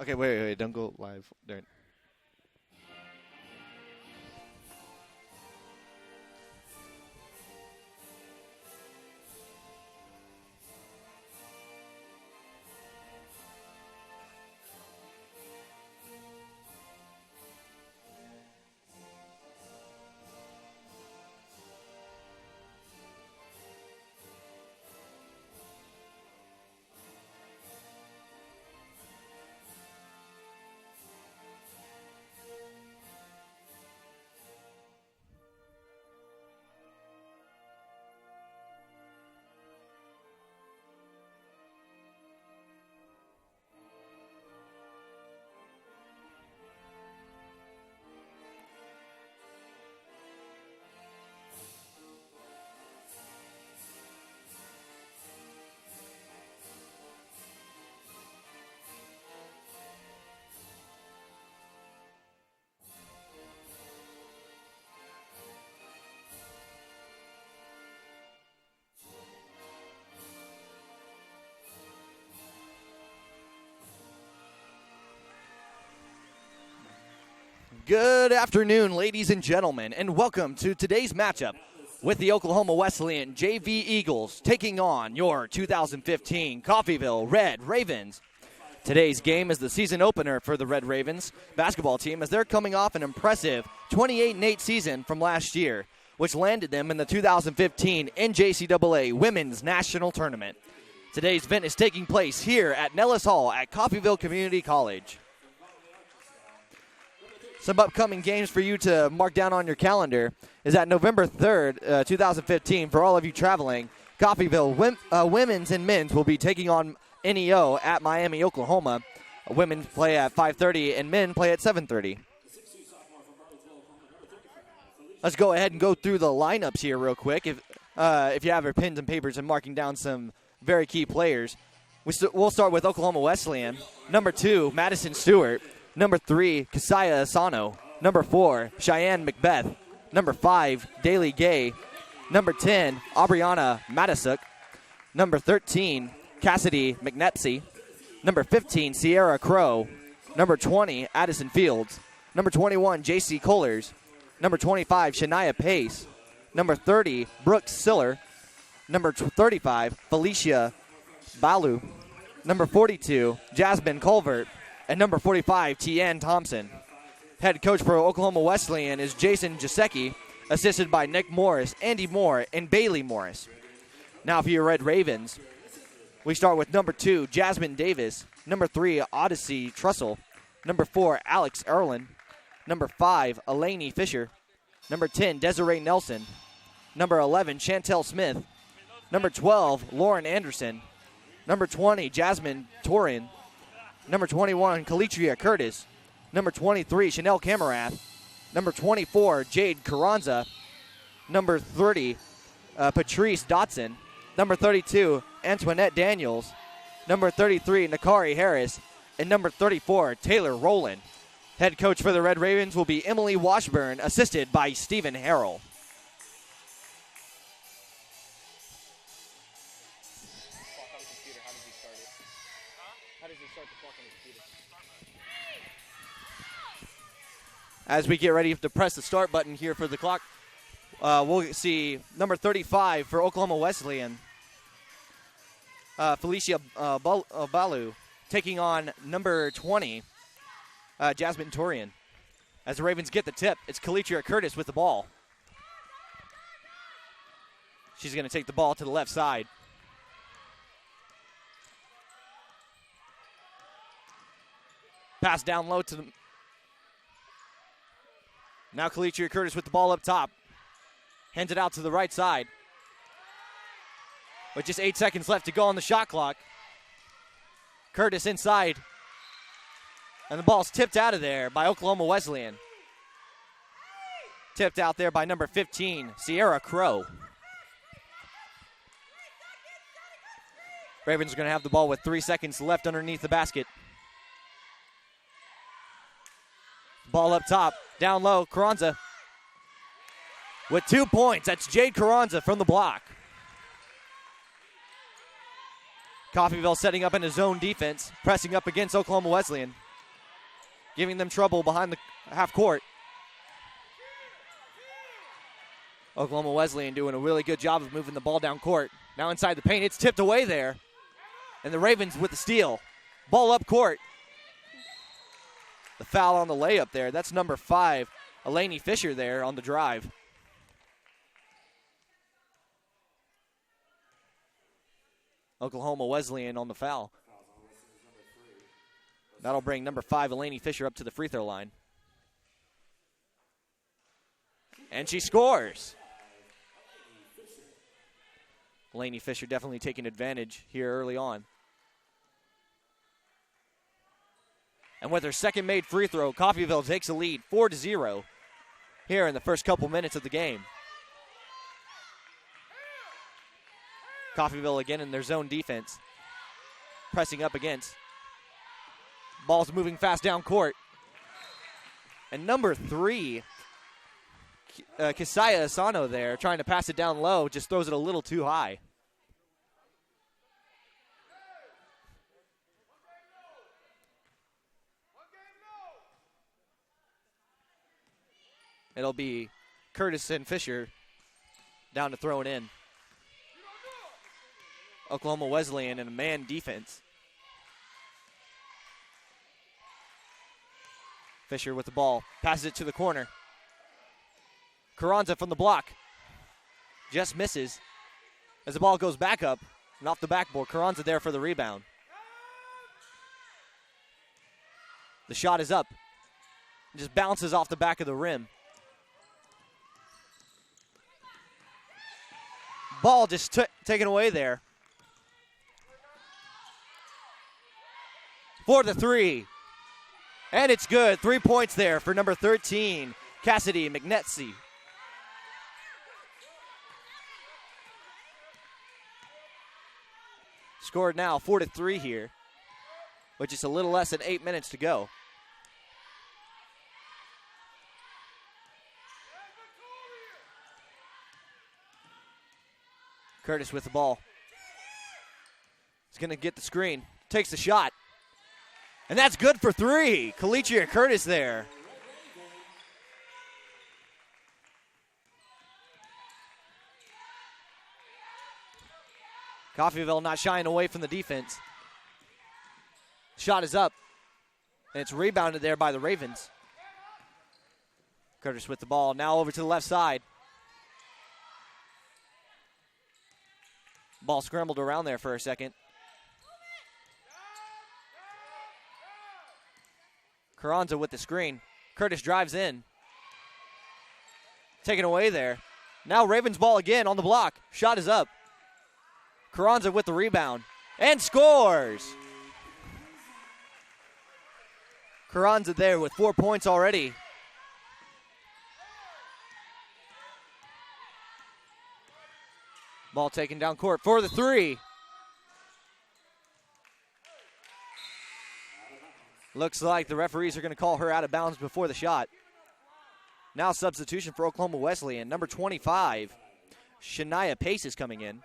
Okay, wait. Don't go live. During. Good afternoon, ladies and gentlemen, and welcome to today's matchup with the Oklahoma Wesleyan JV Eagles taking on your 2015 Coffeyville Red Ravens. Today's game is the season opener for the Red Ravens basketball team as they're coming off an impressive 28-8 season from last year, which landed them in the 2015 NJCAA Women's National Tournament. Today's event is taking place here at Nellis Hall at Coffeyville Community College. Some upcoming games for you to mark down on your calendar is at November 3rd, 2015. For all of you traveling, Coffeyville women's and men's will be taking on NEO at Miami, Oklahoma. Women play at 5:30 and men play at 7:30. Let's go ahead and go through the lineups here real quick. If you have your pens and papers and marking down some very key players, we'll start with Oklahoma Wesleyan. Number 2, Madison Stewart. Number 3, Kasaya Asano. Number 4, Cheyenne Macbeth. Number 5, Daly Gay. Number 10, Aubriana Matasuk. Number 13, Cassidy McNepsey. Number 15, Sierra Crow. Number 20, Addison Fields. Number 21, J.C. Kohlers. Number 25, Shania Pace. Number 30, Brooks Siller. Number 35, Felicia Balu. Number 42, Jasmine Colvert. And number 45, Tian Thompson. Head coach for Oklahoma Wesleyan is Jason Jasecki, assisted by Nick Morris, Andy Moore, and Bailey Morris. Now for your Red Ravens, we start with number 2, Jasmine Davis. Number 3, Odyssey Trussell. Number 4, Alex Erlin. Number 5, Elaney Fisher. Number 10, Desiree Nelson. Number 11, Chantel Smith. Number 12, Lauren Anderson. Number 20, Jasmine Torin. Number 21, Kalitria Curtis. Number 23, Chanel Camarath. Number 24, Jade Carranza. Number 30, Patrice Dotson. Number 32, Antoinette Daniels. Number 33, Nakari Harris. And number 34, Taylor Rowland. Head coach for the Red Ravens will be Emily Washburn, assisted by Stephen Harrell. As we get ready to press the start button here for the clock, we'll see number 35 for Oklahoma Wesleyan, Felicia Balu, taking on number 20, Jasmine Torian. As the Ravens get the tip, it's Kalitria Curtis with the ball. She's going to take the ball to the left side. Pass down low to the... Now Kalitria Curtis with the ball up top. Hands it out to the right side. With just 8 seconds left to go on the shot clock. Curtis inside. And the ball's tipped out of there by Oklahoma Wesleyan. Tipped out there by number 15, Sierra Crow. Ravens are going to have the ball with 3 seconds left underneath the basket. Ball up top, down low, Carranza. With 2 points, that's Jade Carranza from the block. Coffeyville setting up in a zone defense, pressing up against Oklahoma Wesleyan. giving them trouble behind the half court. Oklahoma Wesleyan doing a really good job of moving the ball down court. Now inside the paint, it's tipped away there. And the Ravens with the steal. Ball up court. The foul on the layup there. That's number 5, Elaney Fisher there on the drive. Oklahoma Wesleyan on the foul. That'll bring number 5, Elaney Fisher, up to the free throw line. And she scores. Elaney Fisher definitely taking advantage here early on. And with her second made free throw, Coffeyville takes a lead 4-0 here in the first couple minutes of the game. Coffeyville again in their zone defense. Pressing up against. Ball's moving fast down court. And number 3, Kisaya Asano there, trying to pass it down low, just throws it a little too high. It'll be Curtis and Fisher down to throw it in. Oklahoma Wesleyan in a man defense. Fisher with the ball, passes it to the corner. Carranza from the block. Just misses as the ball goes back up and off the backboard. Carranza there for the rebound. The shot is up. It just bounces off the back of the rim. Ball just taken away there. For the 3. And it's good. 3 points there for number 13, Cassidy McNetsy. Scored now 4-3 here, with just a little less than 8 minutes to go. Curtis with the ball. He's going to get the screen. Takes the shot. And that's good for 3. Kalichia Curtis there. Coffeyville not shying away from the defense. Shot is up. And it's rebounded there by the Ravens. Curtis with the ball. Now over to the left side. Ball scrambled around there for a second. Carranza with the screen. Curtis drives in. Taken away there. Now Ravens ball again on the block. Shot is up. Carranza with the rebound. And scores! Carranza there with 4 points already. Ball taken down court for the 3. Looks like the referees are going to call her out of bounds before the shot. Now substitution for Oklahoma Wesleyan. Number 25, Shania Pace is coming in.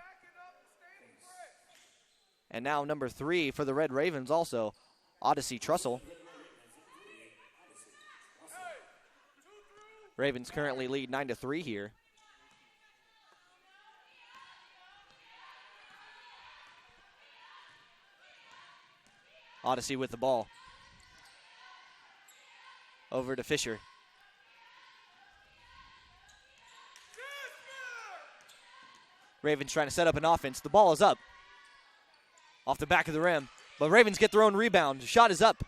And now number 3 for the Red Ravens also, Odyssey Trussell. Ravens currently lead 9-3 here. Odyssey with the ball. Over to Fisher. Ravens trying to set up an offense. The ball is up. Off the back of the rim. But Ravens get their own rebound. The shot is up.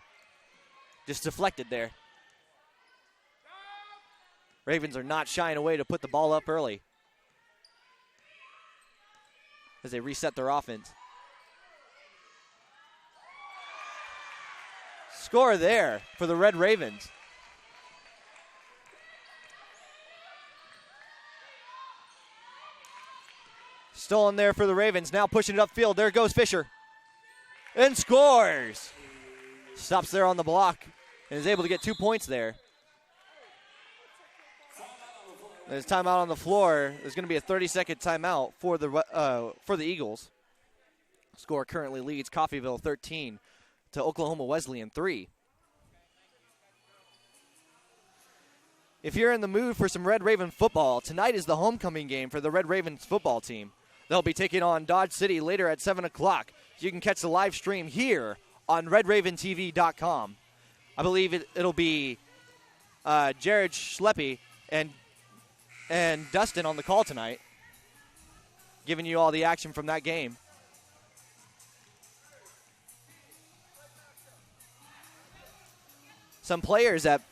Just deflected there. Ravens are not shying away to put the ball up early as they reset their offense. Score there for the Red Ravens. Stolen there for the Ravens. Now pushing it upfield. There goes Fisher. And scores. Stops there on the block and is able to get 2 points there. There's timeout on the floor. There's going to be a 30-second timeout for the Eagles. Score currently leads Coffeyville 13 to Oklahoma Wesleyan 3. If you're in the mood for some Red Raven football, tonight is the homecoming game for the Red Ravens football team. They'll be taking on Dodge City later at 7 o'clock. You can catch the live stream here on RedRavenTV.com. I believe it'll be Jared Schleppy and Dustin on the call tonight, giving you all the action from that game. Some players that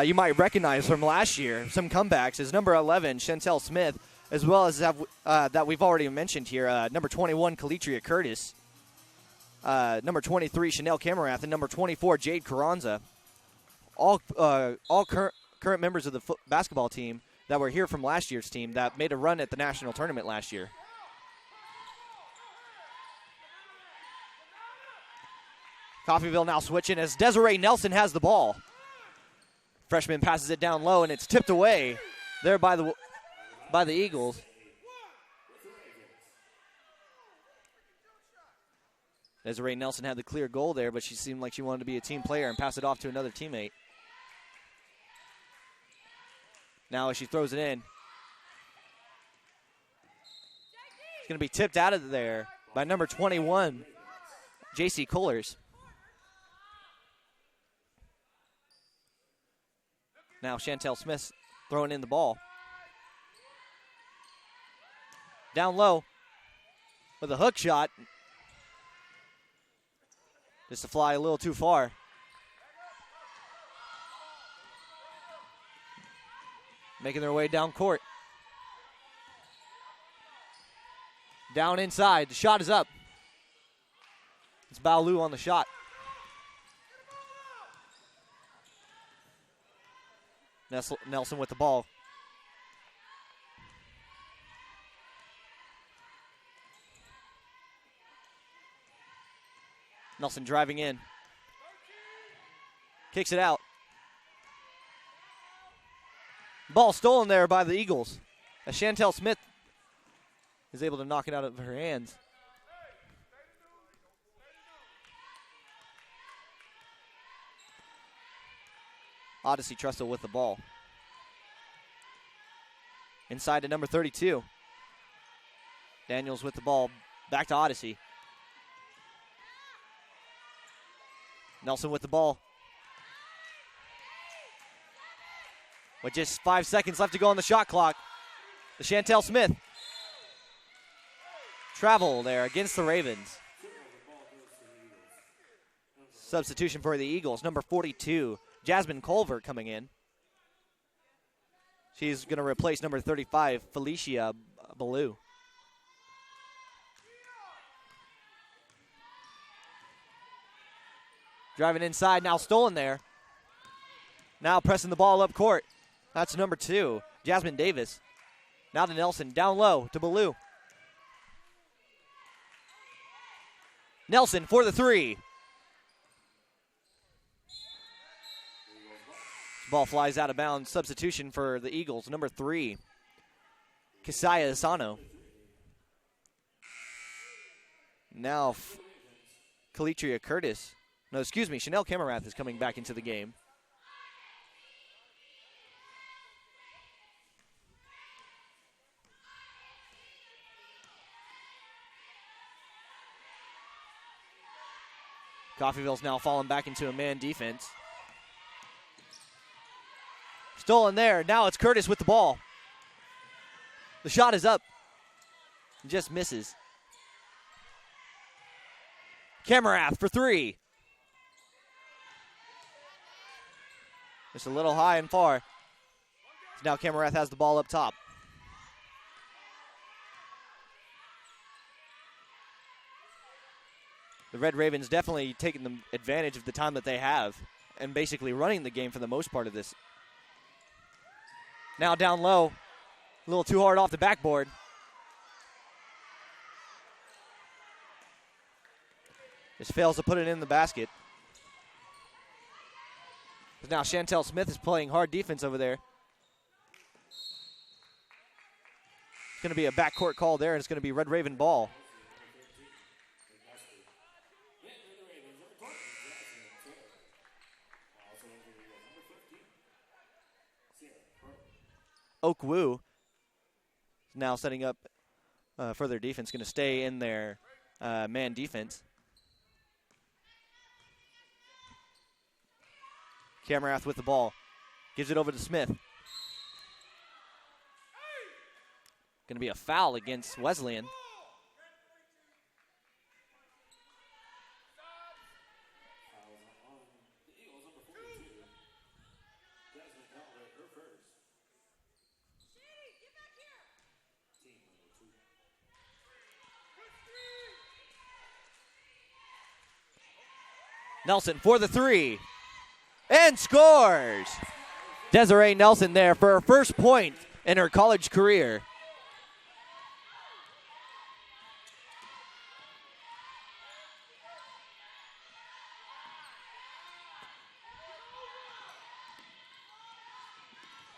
you might recognize from last year, some comebacks, is number 11, Chantel Smith, as well as that we've already mentioned here, number 21, Kalitria Curtis, number 23, Chanel Camarath, and number 24, Jade Carranza. All current members of the basketball team that were here from last year's team that made a run at the national tournament last year. Coffeyville now switching as Desiree Nelson has the ball. Freshman passes it down low, and it's tipped away there by the Eagles. Desiree Nelson had the clear goal there, but she seemed like she wanted to be a team player and pass it off to another teammate. Now as she throws it in, it's going to be tipped out of there by number 21, J.C. Kohlers. Now Chantel Smith throwing in the ball. Down low with a hook shot. Just to fly a little too far. Making their way down court. Down inside. The shot is up. It's Baolu on the shot. Nelson with the ball. Nelson driving in. Kicks it out. Ball stolen there by the Eagles, as Chantel Smith is able to knock it out of her hands. Odyssey Trustle with the ball. Inside to number 32. Daniels with the ball. Back to Odyssey. Nelson with the ball. With just 5 seconds left to go on the shot clock. The Chantel Smith. Travel there against the Ravens. Substitution for the Eagles. Number 42. Jasmine Culver coming in. She's going to replace number 35, Felicia Ballou. Driving inside, now stolen there. Now pressing the ball up court. That's number 2, Jasmine Davis. Now to Nelson, down low to Ballou. Nelson for the 3. Ball flies out of bounds. Substitution for the Eagles. Number 3, Kisaya Asano. Now, Kalitria Curtis. No, excuse me. Chanel Camarath is coming back into the game. Coffeyville's now falling back into a man defense. Stolen there. Now it's Curtis with the ball. The shot is up. Just misses. Camarath for 3. Just a little high and far. So now Camarath has the ball up top. The Red Ravens definitely taking the advantage of the time that they have and basically running the game for the most part of this. Now down low, a little too hard off the backboard. Just fails to put it in the basket. Now Chantel Smith is playing hard defense over there. It's going to be a backcourt call there, and it's going to be Red Raven ball. OKUJV now setting up for their defense, going to stay in their man defense. Camerath with the ball. Gives it over to Smith. Going to be a foul against Wesleyan. Nelson for the three. And scores! Desiree Nelson there for her first point in her college career.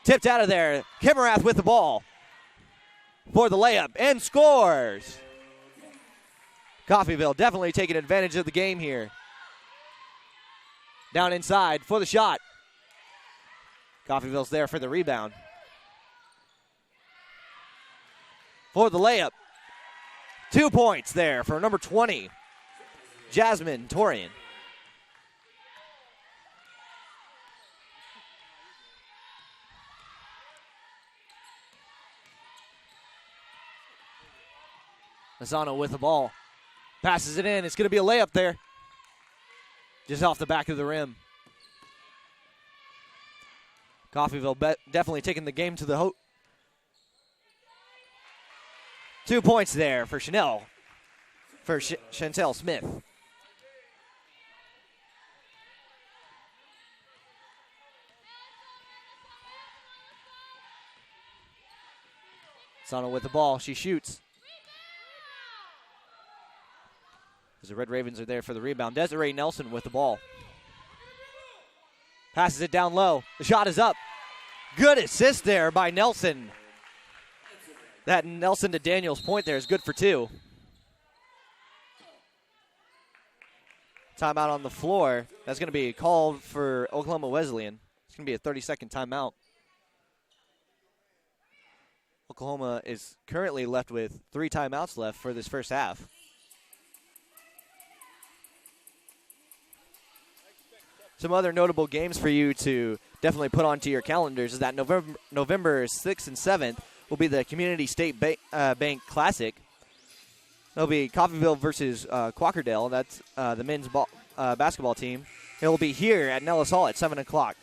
Tipped out of there. Kimerath with the ball for the layup and scores. Coffeyville definitely taking advantage of the game here. Down inside for the shot. Coffeyville's there for the rebound. For the layup. 2 points there for number 20, Jasmine Torian. Lozano with the ball. Passes it in. It's going to be a layup there. Just off the back of the rim. Coffeyville definitely taking the game to the 2 points there for Chantel Smith. Lozano with the ball. She shoots. The Red Ravens are there for the rebound. Desiree Nelson with the ball. Passes it down low. The shot is up. Good assist there by Nelson. That Nelson to Daniels point there is good for 2. Timeout on the floor. That's going to be called for Oklahoma Wesleyan. It's going to be a 30-second timeout. Oklahoma is currently left with 3 timeouts left for this first half. Some other notable games for you to definitely put onto your calendars is that November 6th and 7th will be the Community State Bank Classic. It'll be Coffeyville versus Quakerdale. That's the men's basketball team. It will be here at Nellis Hall at 7 o'clock.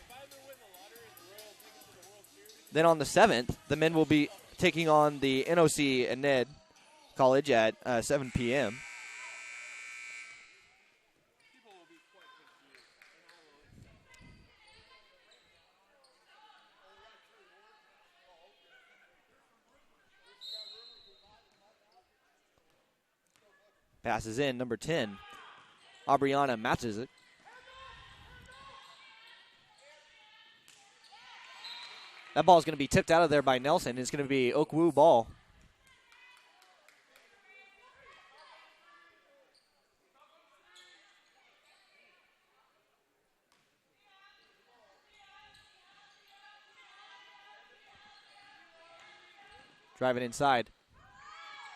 Then on the 7th, the men will be taking on the NOC and Ned College at 7 p.m. Passes in, number 10. Aubriana matches it. That ball is going to be tipped out of there by Nelson. It's going to be OKUJV ball. Driving inside.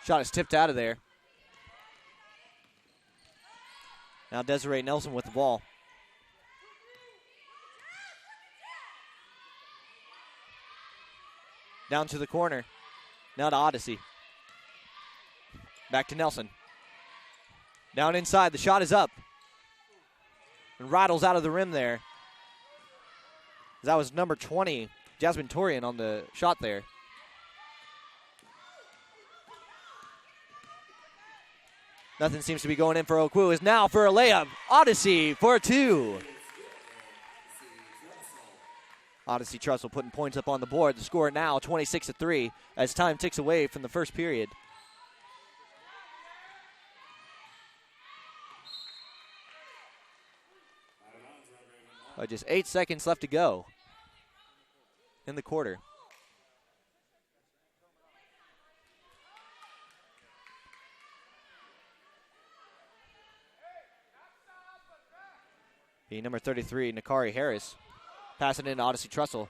Shot is tipped out of there. Now Desiree Nelson with the ball. Down to the corner. Now to Odyssey. Back to Nelson. Down inside. The shot is up. And rattles out of the rim there. That was number 20, Jasmine Torian, on the shot there. Nothing seems to be going in for OKUJV. Is now for a layup. Odyssey for 2. Odyssey Trussell putting points up on the board. The score now 26-3 as time ticks away from the first period. Just 8 seconds left to go in the quarter. The number 33, Nakari Harris, passing in to Odyssey Trussell.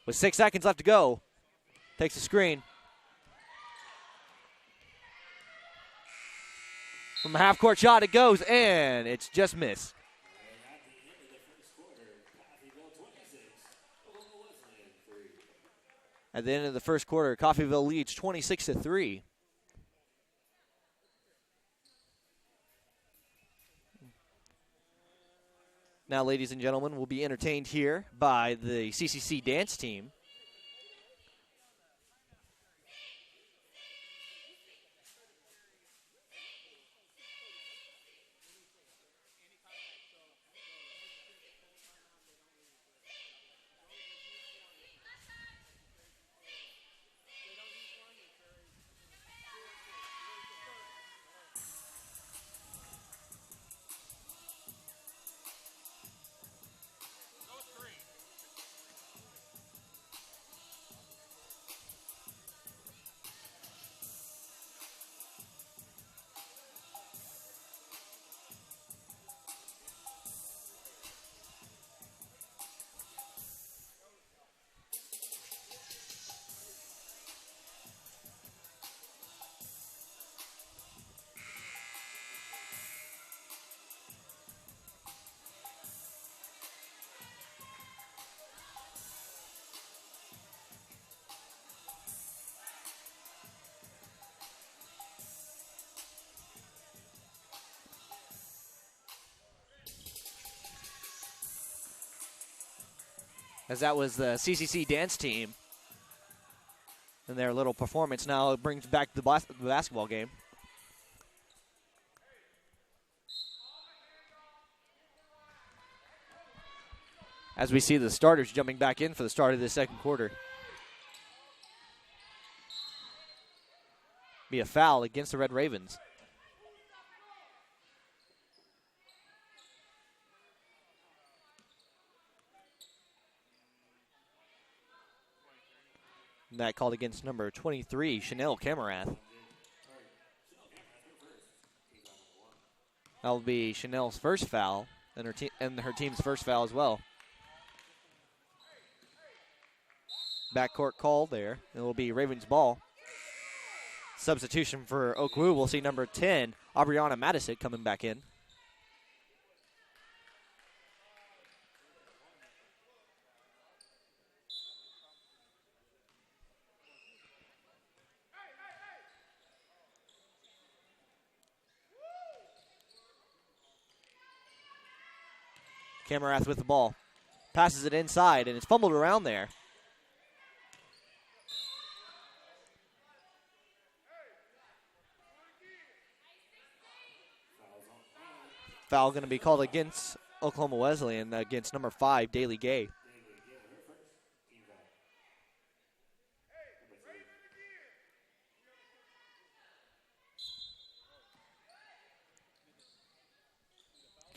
With 6 seconds left to go. Takes a screen. From a half-court shot, it goes, and it's just missed. At the end of the first quarter, Coffeyville leads 26-3. Now, ladies and gentlemen, we'll be entertained here by the CCC dance team. As that was the CCC dance team and their little performance. Now it brings back the basketball game. As we see the starters jumping back in for the start of the second quarter. Be a foul against the Red Ravens. And that called against number 23, Chanel Camarath. That'll be Chanel's first foul and her team's first foul as well. Backcourt call there. It will be Ravens ball. Substitution for OKUJV. We'll see number 10, Aubriana Madison, coming back in. Camarath with the ball. Passes it inside, and it's fumbled around there. Foul going to be called against Oklahoma Wesleyan, against number 5, Daly Gay.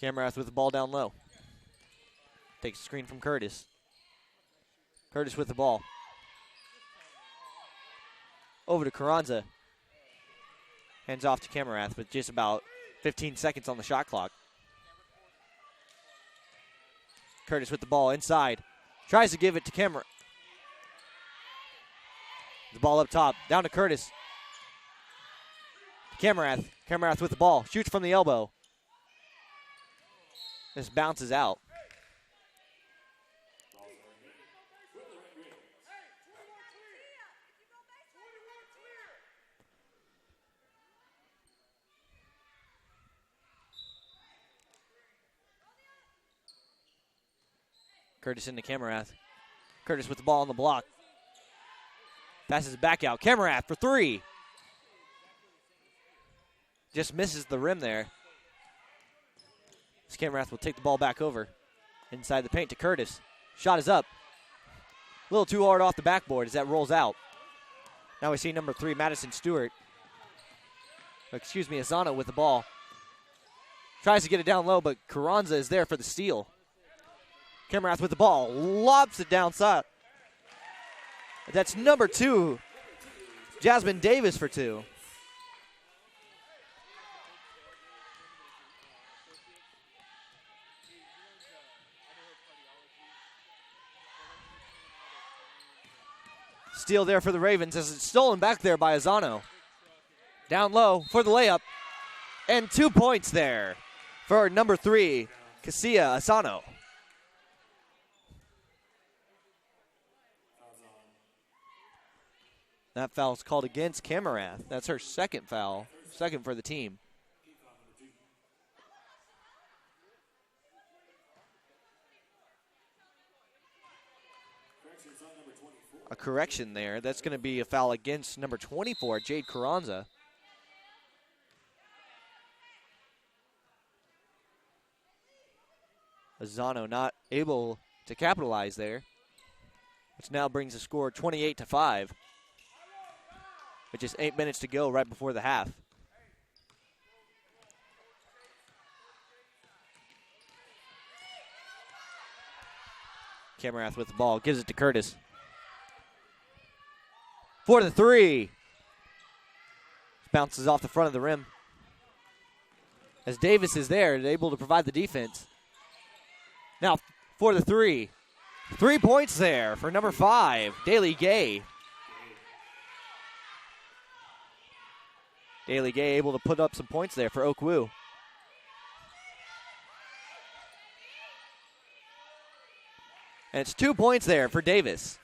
Camarath with the ball down low. Takes a screen from Curtis. Curtis with the ball. Over to Carranza. Hands off to Camarath with just about 15 seconds on the shot clock. Curtis with the ball inside. Tries to give it to Camarath. The ball up top. Down to Curtis. Camarath. Camarath with the ball. Shoots from the elbow. This bounces out. Curtis into Camarath. Curtis with the ball on the block. Passes it back out. Camarath for three. Just misses the rim there. This Camarath will take the ball back over. Inside the paint to Curtis. Shot is up. A little too hard off the backboard as that rolls out. Now we see number 3, Madison Stewart. Azano with the ball. Tries to get it down low, but Carranza is there for the steal. Camarath with the ball, lobs it downside. That's number 2, Jasmine Davis for 2. Steal there for the Ravens as it's stolen back there by Azano. Down low for the layup. And 2 points there for number 3, Casilla Asano. That foul is called against Camarath. That's her second foul, second for the team. A correction there. That's going to be a foul against number 24, Jade Carranza. Azano not able to capitalize there, which now brings the score 28-5. With just 8 minutes to go right before the half. Camarath with the ball, gives it to Curtis. For the 3. Bounces off the front of the rim. As Davis is there, able to provide the defense. Now for the 3. 3 points there for number 5, Daly Gay. Daly Gay able to put up some points there for OKU. And it's 2 points there for Davis.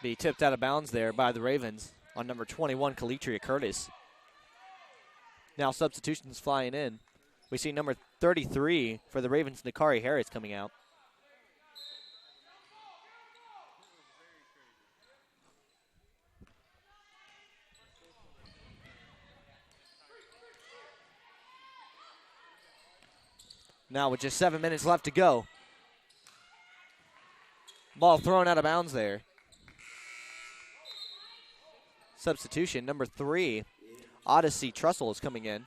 Be tipped out of bounds there by the Ravens on number 21, Kalitria Curtis. Now substitutions flying in. We see number 33 for the Ravens, Nakari Harris, coming out. Now with just 7 minutes left to go. Ball thrown out of bounds there. Substitution, number 3, Odyssey Trussell is coming in.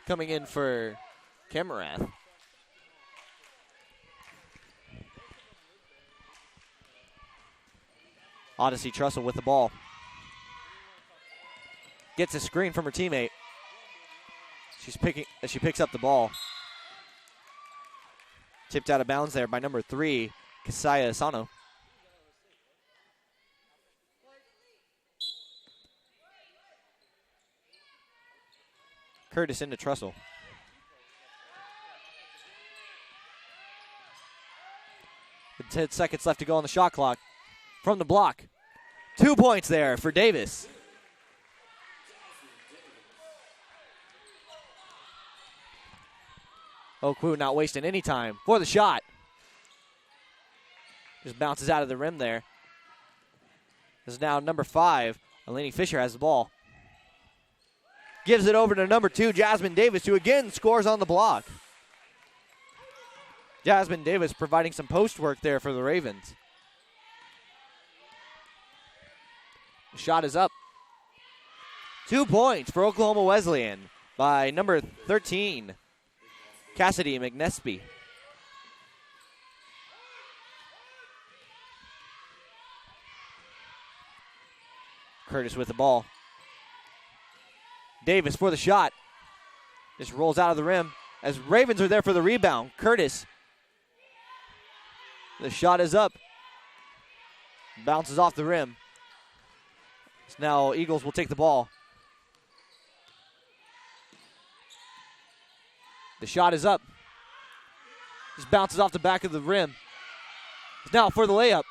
Coming in for Camarath. Odyssey Trussell with the ball. Gets a screen from her teammate. She picks up the ball. Tipped out of bounds there by number 3, Kasaya Asano. Curtis into Trussell. With 10 seconds left to go on the shot clock. From the block. 2 points there for Davis. OKU not wasting any time for the shot. Just bounces out of the rim there. This is now number 5. Eleni Fisher has the ball. Gives it over to number 2, Jasmine Davis, who again scores on the block. Jasmine Davis providing some post work there for the Ravens. The shot is up. 2 points for Oklahoma Wesleyan by number 13, Cassidy McNespy. Curtis with the ball. Davis for the shot. Just rolls out of the rim as Ravens are there for the rebound. Curtis. The shot is up. Bounces off the rim. So now Eagles will take the ball. The shot is up. Just bounces off the back of the rim. Now for the layup.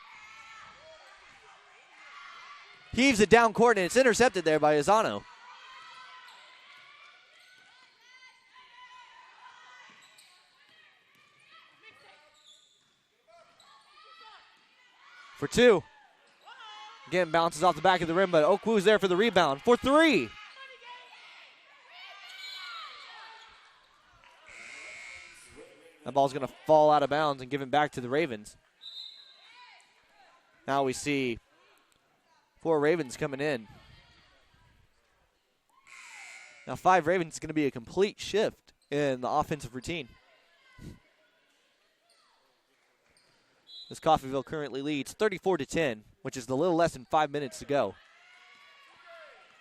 Heaves it down court, and it's intercepted there by Azano. For 2. Again, bounces off the back of the rim, but OKU's there for the rebound. For 3. That ball's going to fall out of bounds and given back to the Ravens. Now we see 4 Ravens coming in. Now 5 Ravens is going to be a complete shift in the offensive routine. As Coffeyville currently leads 34-10, which is a little less than 5 minutes to go.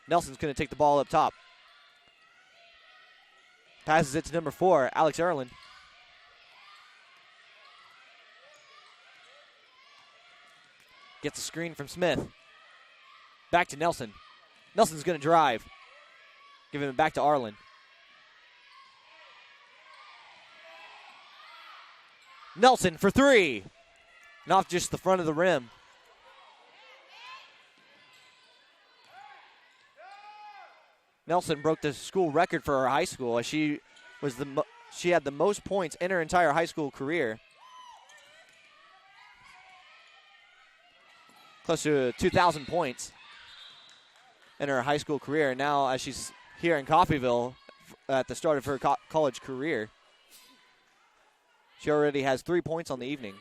Nelson's going to take the ball up top. Passes it to number 4, Alex Erlin. Gets a screen from Smith. Back to Nelson. Nelson's going to drive. Giving it back to Arlen. Nelson for 3. And off just the front of the rim. Nelson broke the school record for her high school as she had the most points in her entire high school career. Close to 2,000 points in her high school career. And now as she's here in Coffeyville at the start of her college career, she already has 3 points on the evening.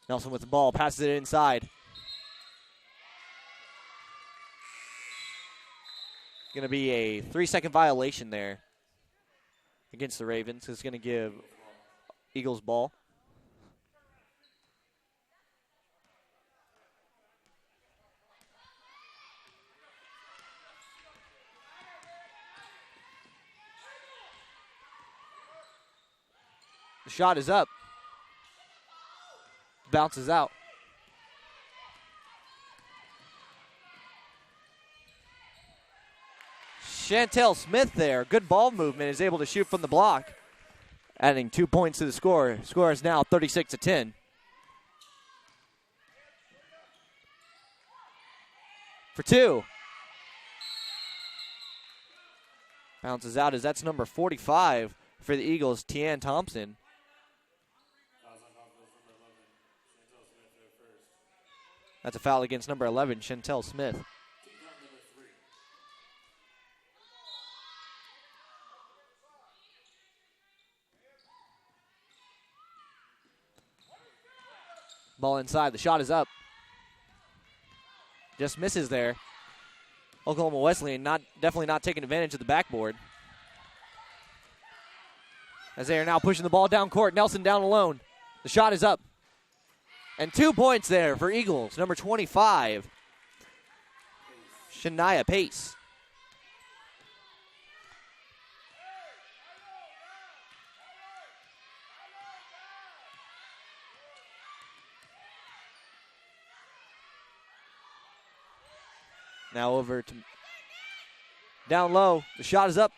Nelson with the ball, passes it inside. Going to be a 3-second violation there against the Ravens. It's going to give Eagles ball. The shot is up. Bounces out. Chantel Smith there, good ball movement, is able to shoot from the block, adding 2 points to the score. Score is now 36-10. For 2. Bounces out as that's number 45 for the Eagles, Tian Thompson. That's a foul against number 11, Chantel Smith. Ball inside. The shot is up. Just misses there. Oklahoma Wesleyan definitely not taking advantage of the backboard. As they are now pushing the ball down court. Nelson down alone. The shot is up. And 2 points there for Eagles. Number 25, Shania Pace. Now over to down low. The shot is up.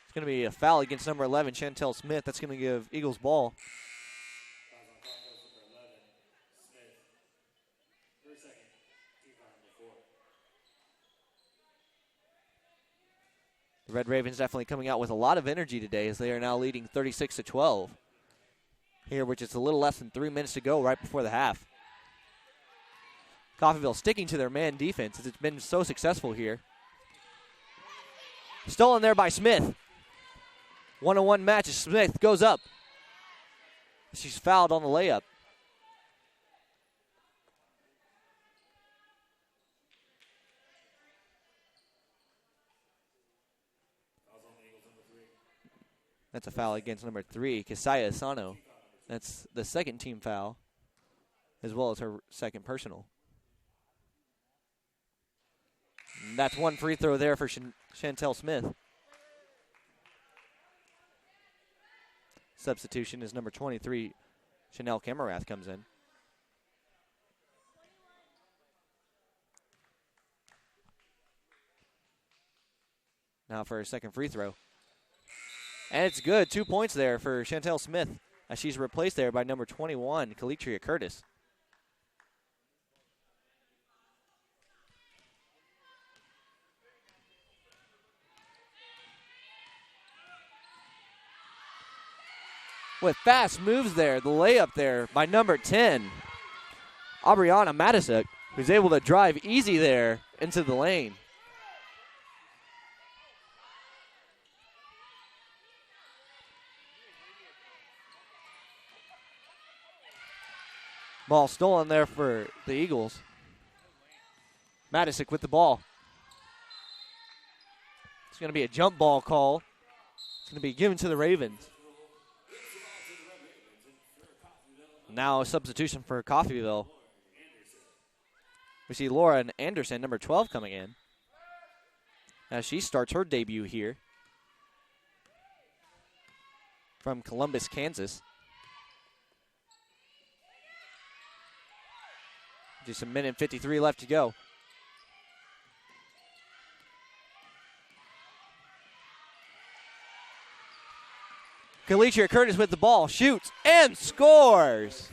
It's going to be a foul against number 11, Chantel Smith. That's going to give Eagles ball. The Red Ravens definitely coming out with a lot of energy today as they are now leading 36-12. Here, which is a little less than 3 minutes to go right before the half. Coffeyville sticking to their man defense as it's been so successful here. Stolen there by Smith. 1-on-1 match as Smith goes up. She's fouled on the layup. That's a foul against number 3, Kisaya Asano. That's the second team foul, as well as her second personal. And that's one free throw there for Chantel Smith. Substitution is number 23, Chanel Camarath comes in. Now for her second free throw. And it's good. 2 points there for Chantel Smith as she's replaced there by number 21, Kalitria Curtis. With fast moves there, the layup there by number 10, Aubriana Matisuk, who's able to drive easy there into the lane. Ball stolen there for the Eagles. Matisic with the ball. It's going to be a jump ball call. It's going to be given to the Ravens. Now a substitution for Coffeyville. We see Laura Anderson, number 12, coming in as she starts her debut here from Columbus, Kansas. Just a minute and 53 left to go. Kalicia Curtis with the ball, shoots and scores.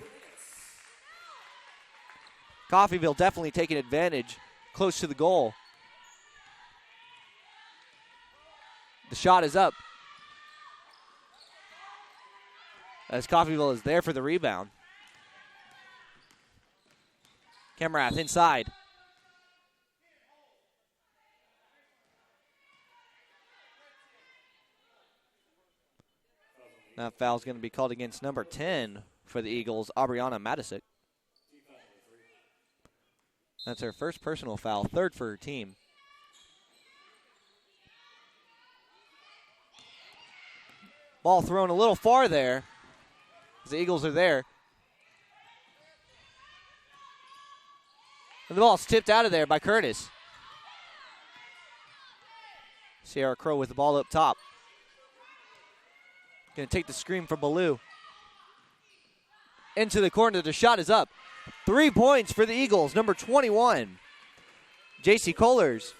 Coffeyville definitely taking advantage close to the goal. The shot is up as Coffeyville is there for the rebound. Kemrath inside. That foul is going to be called against number 10 for the Eagles, Aubriana Matisic. That's her first personal foul, third for her team. Ball thrown a little far there as the Eagles are there. And the ball's tipped out of there by Curtis. Sierra Crow with the ball up top. Going to take the screen from Ballou. Into the corner, the shot is up. 3 points for the Eagles, number 21, J.C. Kohlers.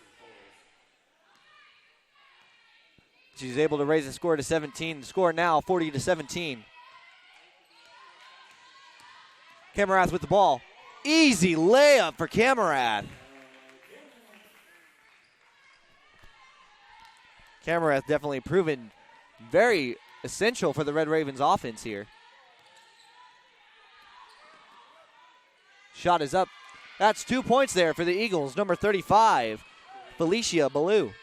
She's able to raise the score to 17. The score now 40-17. Kamarath with the ball. Easy layup for Kamarath. Kamarath definitely proven very essential for the Red Ravens offense here. Shot is up. That's 2 points there for the Eagles. Number 35, Felicia Ballou.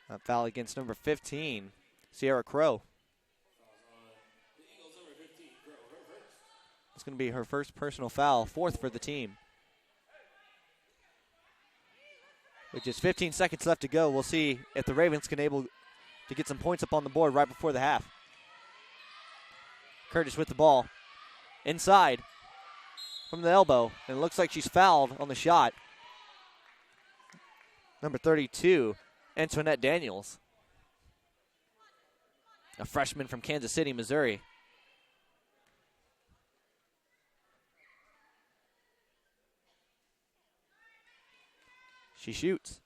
A foul against number 15, Sierra Crow. It's going to be her first personal foul, fourth for the team. With just 15 seconds left to go, we'll see if the Ravens can able to get some points up on the board right before the half. Curtis with the ball. Inside from the elbow. And it looks like she's fouled on the shot. Number 32, Antoinette Daniels. A freshman from Kansas City, Missouri. She shoots.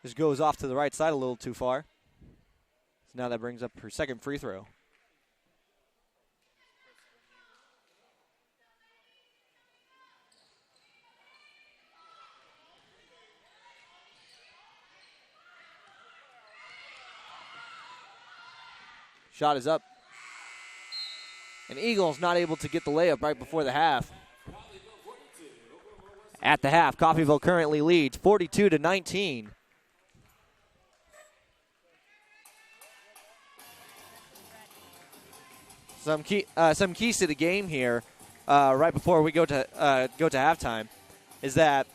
Just goes off to the right side a little too far. So now that brings up her second free throw. Shot is up. And Eagles not able to get the layup right before the half. At the half, Coffeyville currently leads 42-19. Some keys to the game here, right before we go to halftime, is that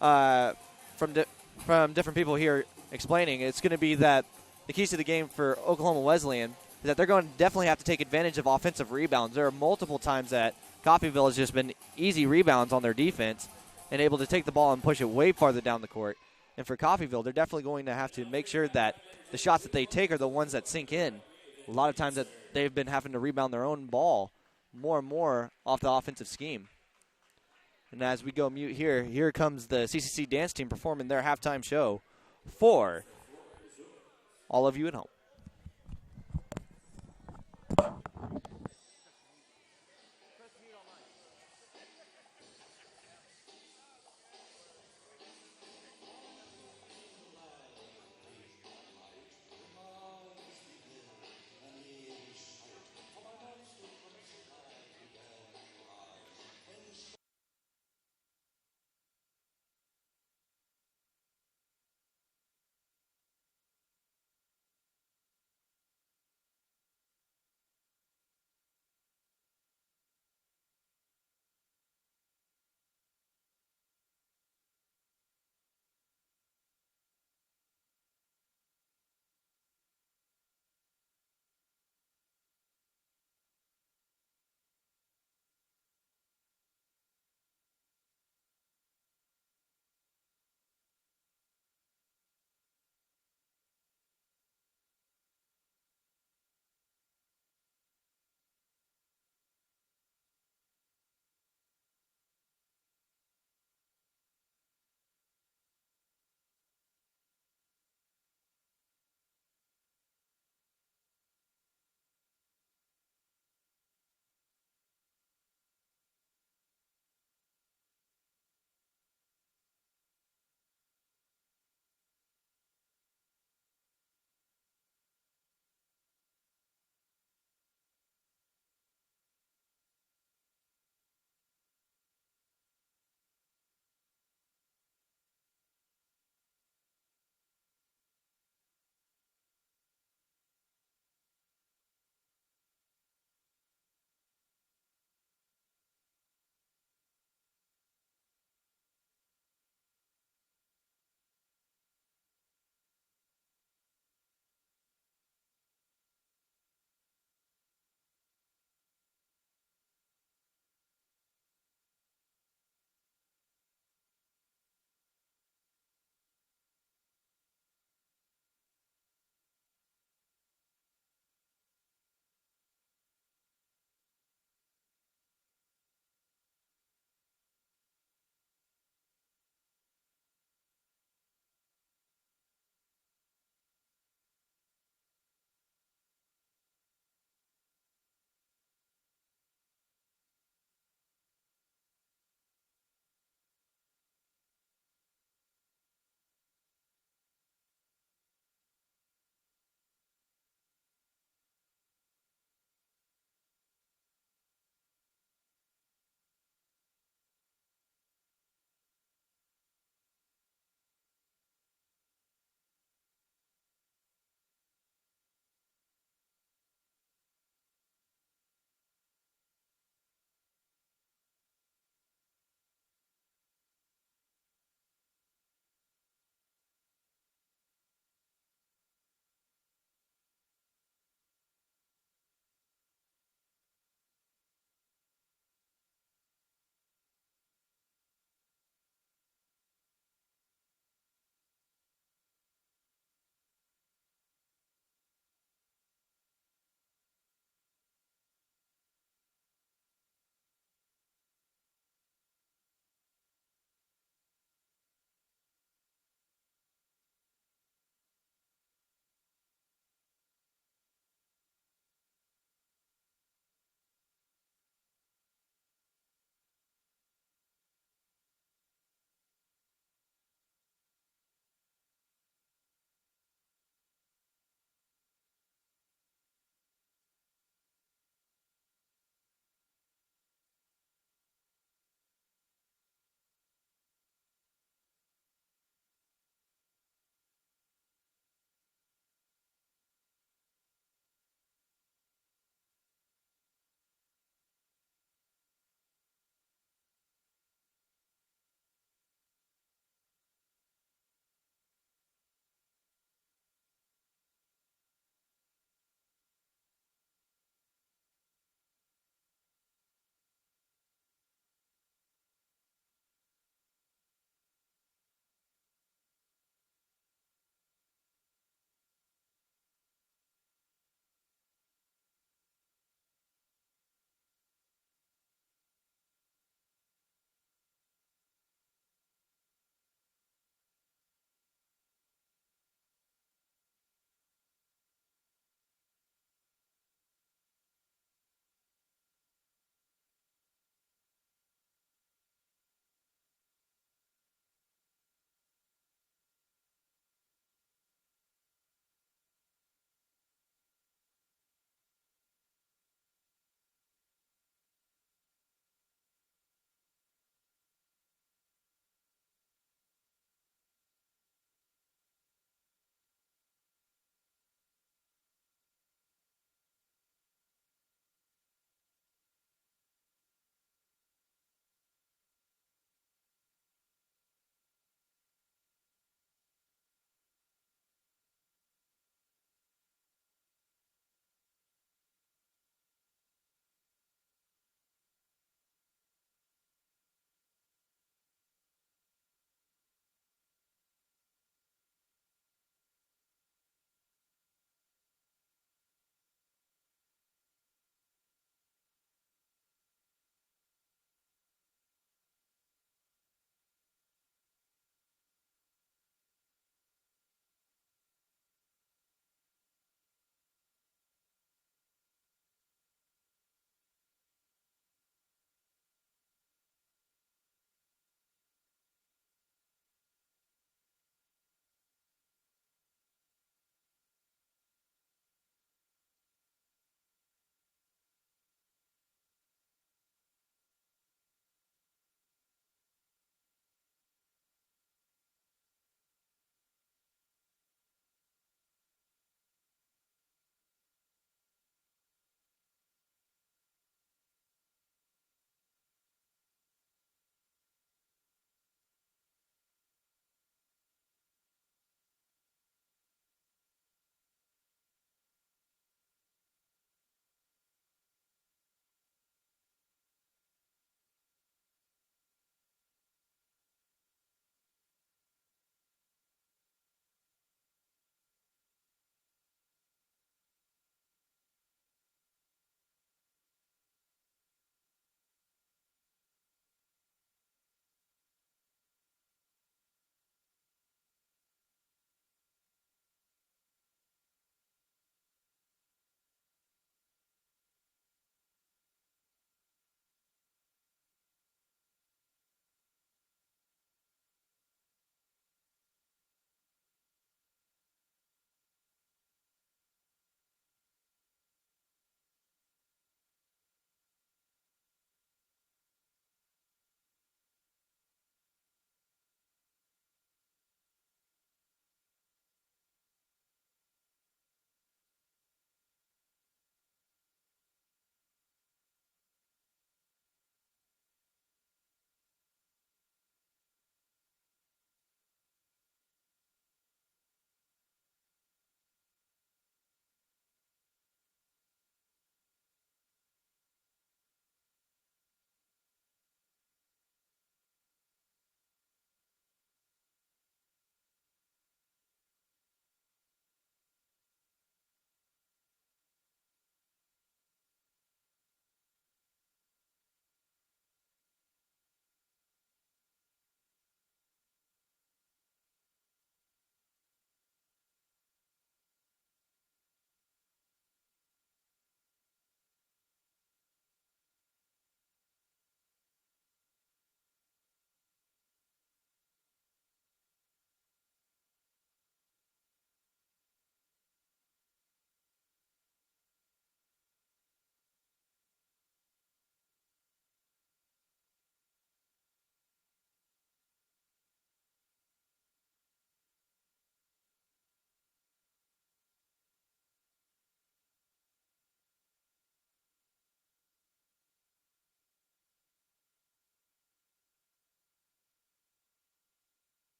from different people here explaining, it's going to be that the keys to the game for Oklahoma Wesleyan is that they're going to definitely have to take advantage of offensive rebounds. There are multiple times that Coffeyville has just been easy rebounds on their defense and able to take the ball and push it way farther down the court. And for Coffeyville, they're definitely going to have to make sure that the shots that they take are the ones that sink in. A lot of times that they've been having to rebound their own ball more and more off the offensive scheme. And as we go mute here comes the CCC dance team performing their halftime show for all of you at home.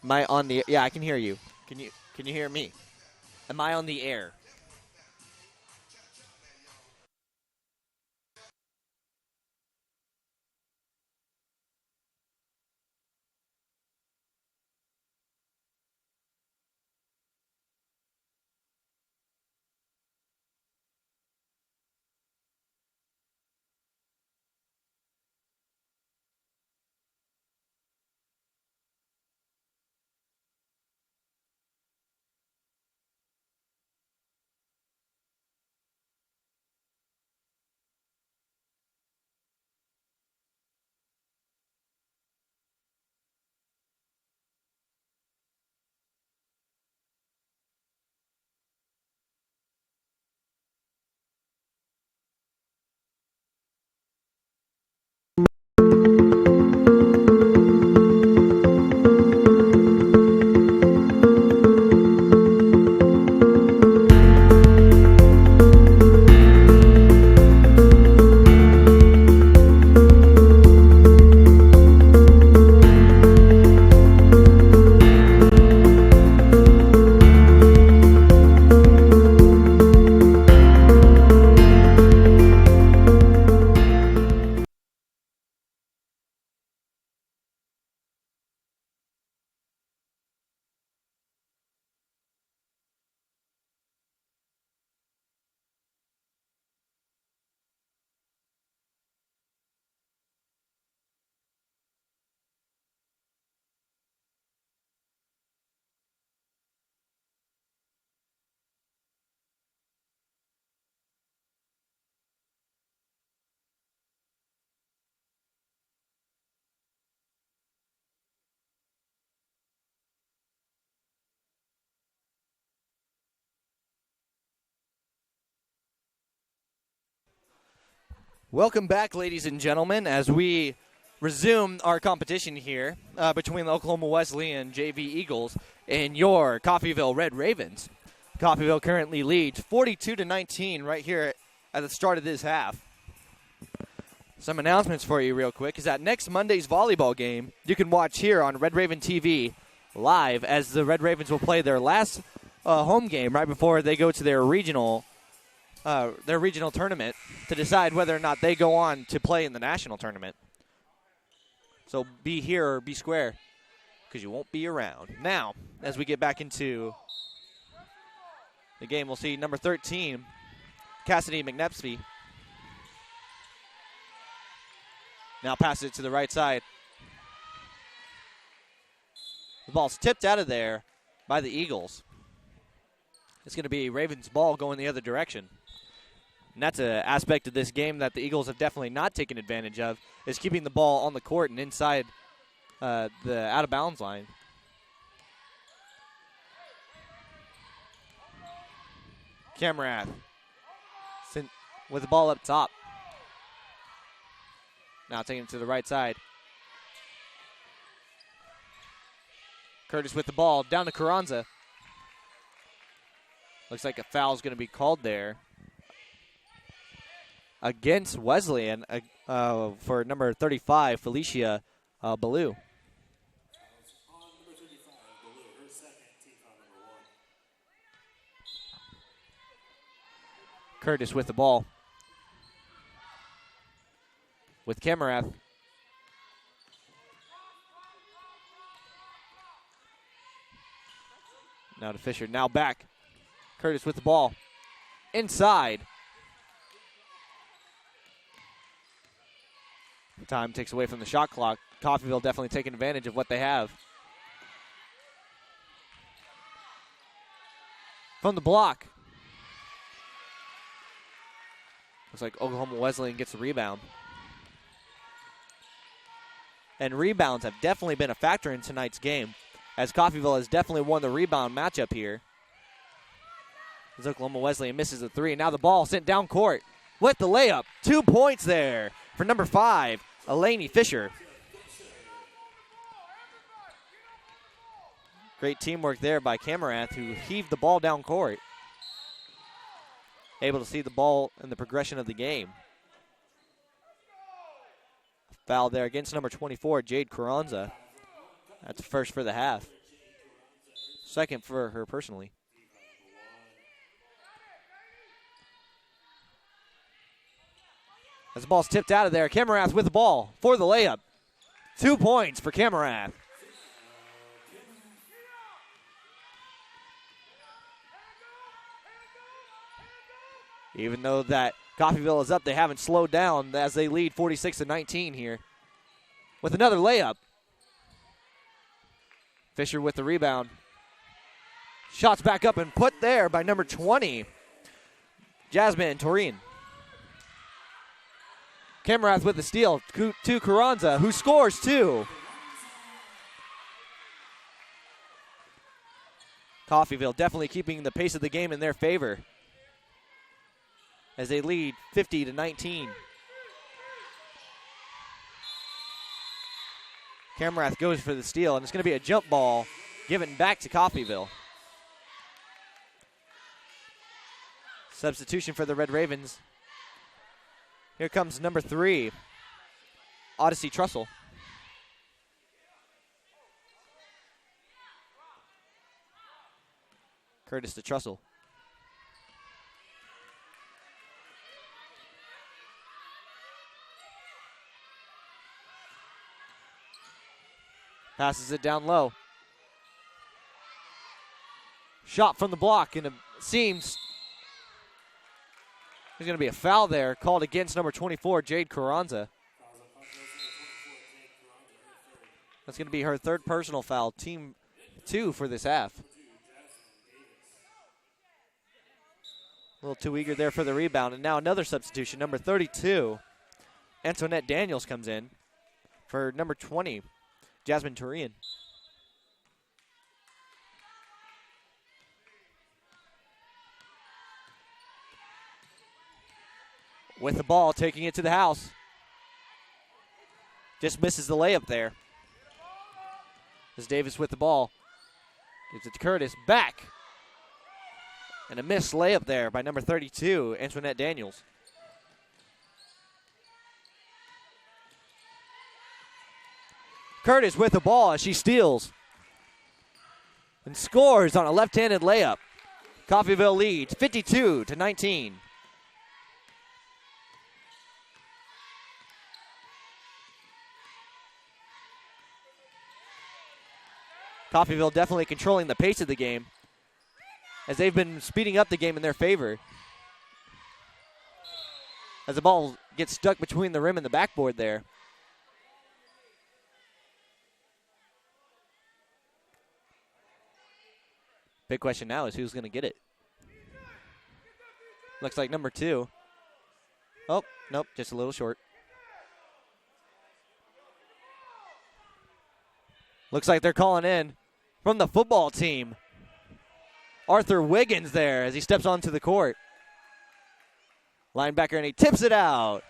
Am I on the? Yeah, I can hear you. Can you hear me? Am I on the air? Welcome back, ladies and gentlemen, as we resume our competition here between the Oklahoma Wesleyan JV Eagles and your Coffeyville Red Ravens. Coffeyville currently leads 42-19 right here at the start of this half. Some announcements for you real quick is that next Monday's volleyball game you can watch here on Red Raven TV live, as the Red Ravens will play their last home game right before they go to their regional tournament to decide whether or not they go on to play in the national tournament. So be here or be square, because you won't be around. Now, as we get back into the game, we'll see number 13, Cassidy McNepsey. Now passes it to the right side. The ball's tipped out of there by the Eagles. It's going to be Ravens' ball going the other direction. And that's an aspect of this game that the Eagles have definitely not taken advantage of, is keeping the ball on the court and inside the out-of-bounds line. Camerath with the ball up top. Now taking it to the right side. Curtis with the ball, down to Carranza. Looks like a foul is going to be called there against Wesleyan for number 35, Felicia Ballou. Curtis with the ball. With Camarath. Now to Fisher. Now back. Curtis with the ball. Inside. Time takes away from the shot clock. Coffeyville definitely taking advantage of what they have. From the block. Looks like Oklahoma Wesleyan gets the rebound. And rebounds have definitely been a factor in tonight's game, as Coffeyville has definitely won the rebound matchup here. As Oklahoma Wesleyan misses the three. Now the ball sent down court with the layup. 2 points there for number 5, Elaney Fisher. Great teamwork there by Camarath, who heaved the ball down court. Able to see the ball in the progression of the game. Foul there against number 24, Jade Carranza. That's first for the half. Second for her personally. As the ball's tipped out of there, Camerath with the ball for the layup. 2 points for Camerath. Even though that Coffeyville is up, they haven't slowed down as they lead 46-19 here. With another layup. Fisher with the rebound. Shots back up and put there by number 20, Jasmine Toreen. Camerath with the steal to Carranza, who scores 2. Coffeyville definitely keeping the pace of the game in their favor as they lead 50-19. Camerath goes for the steal, and it's going to be a jump ball given back to Coffeyville. Substitution for the Red Ravens. Here comes number 3, Odyssey Trussell. Curtis to Trussell. Passes it down low. Shot from the block, and it seems there's going to be a foul there called against number 24, Jade Carranza. That's going to be her third personal foul, team 2 for this half. A little too eager there for the rebound, and now another substitution. Number 32, Antoinette Daniels comes in for number 20, Jasmine Turian. With the ball, taking it to the house. Just misses the layup there. As Davis with the ball. Gives it to Curtis. Back. And a missed layup there by number 32, Antoinette Daniels. Curtis with the ball as she steals. And scores on a left-handed layup. Coffeyville leads 52-19. Coffeyville definitely controlling the pace of the game as they've been speeding up the game in their favor. As the ball gets stuck between the rim and the backboard there. Big question now is who's going to get it. Looks like number 2. Oh, nope, just a little short. Looks like they're calling in from the football team. Arthur Wiggins there as he steps onto the court. Linebacker, and he tips it out.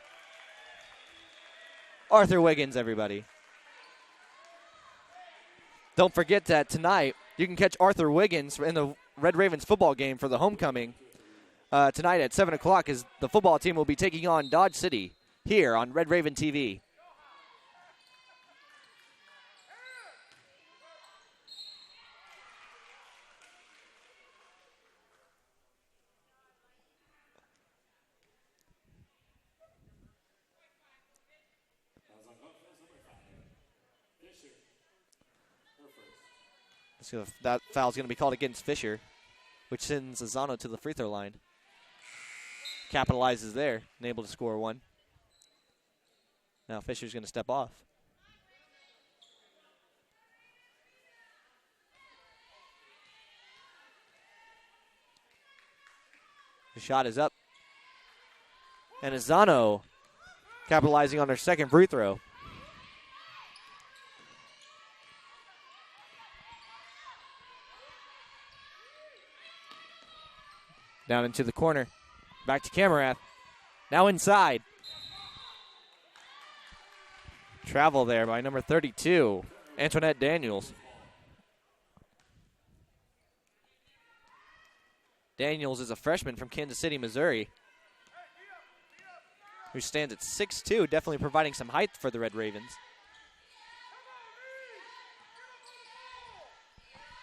Arthur Wiggins, everybody. Don't forget that tonight you can catch Arthur Wiggins in the Red Ravens football game for the homecoming tonight at 7 o'clock as the football team will be taking on Dodge City here on Red Raven TV. So that foul is going to be called against Fisher, which sends Azano to the free throw line. Capitalizes there and able to score 1. Now Fisher's going to step off. The shot is up. And Azano capitalizing on her second free throw. Down into the corner. Back to Camerath. Now inside. Travel there by number 32, Antoinette Daniels. Daniels is a freshman from Kansas City, Missouri, who stands at 6'2", definitely providing some height for the Red Ravens.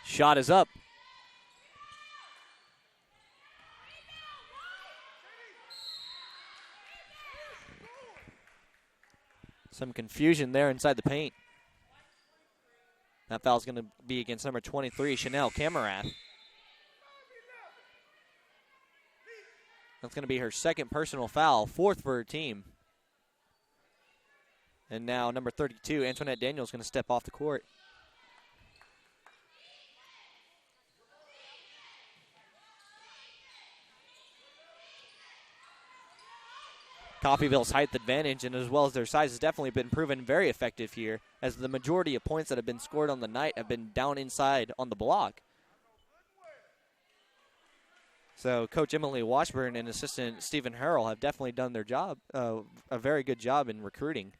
Shot is up. Some confusion there inside the paint. That foul's going to be against number 23, Chanel Camarath. That's going to be her second personal foul, fourth for her team. And now number 32, Antoinette Daniels, is going to step off the court. Coffeyville's height advantage, and as well as their size, has definitely been proven very effective here, as the majority of points that have been scored on the night have been down inside on the block. So Coach Emily Washburn and assistant Stephen Harrell have definitely done their job, a very good job in recruiting.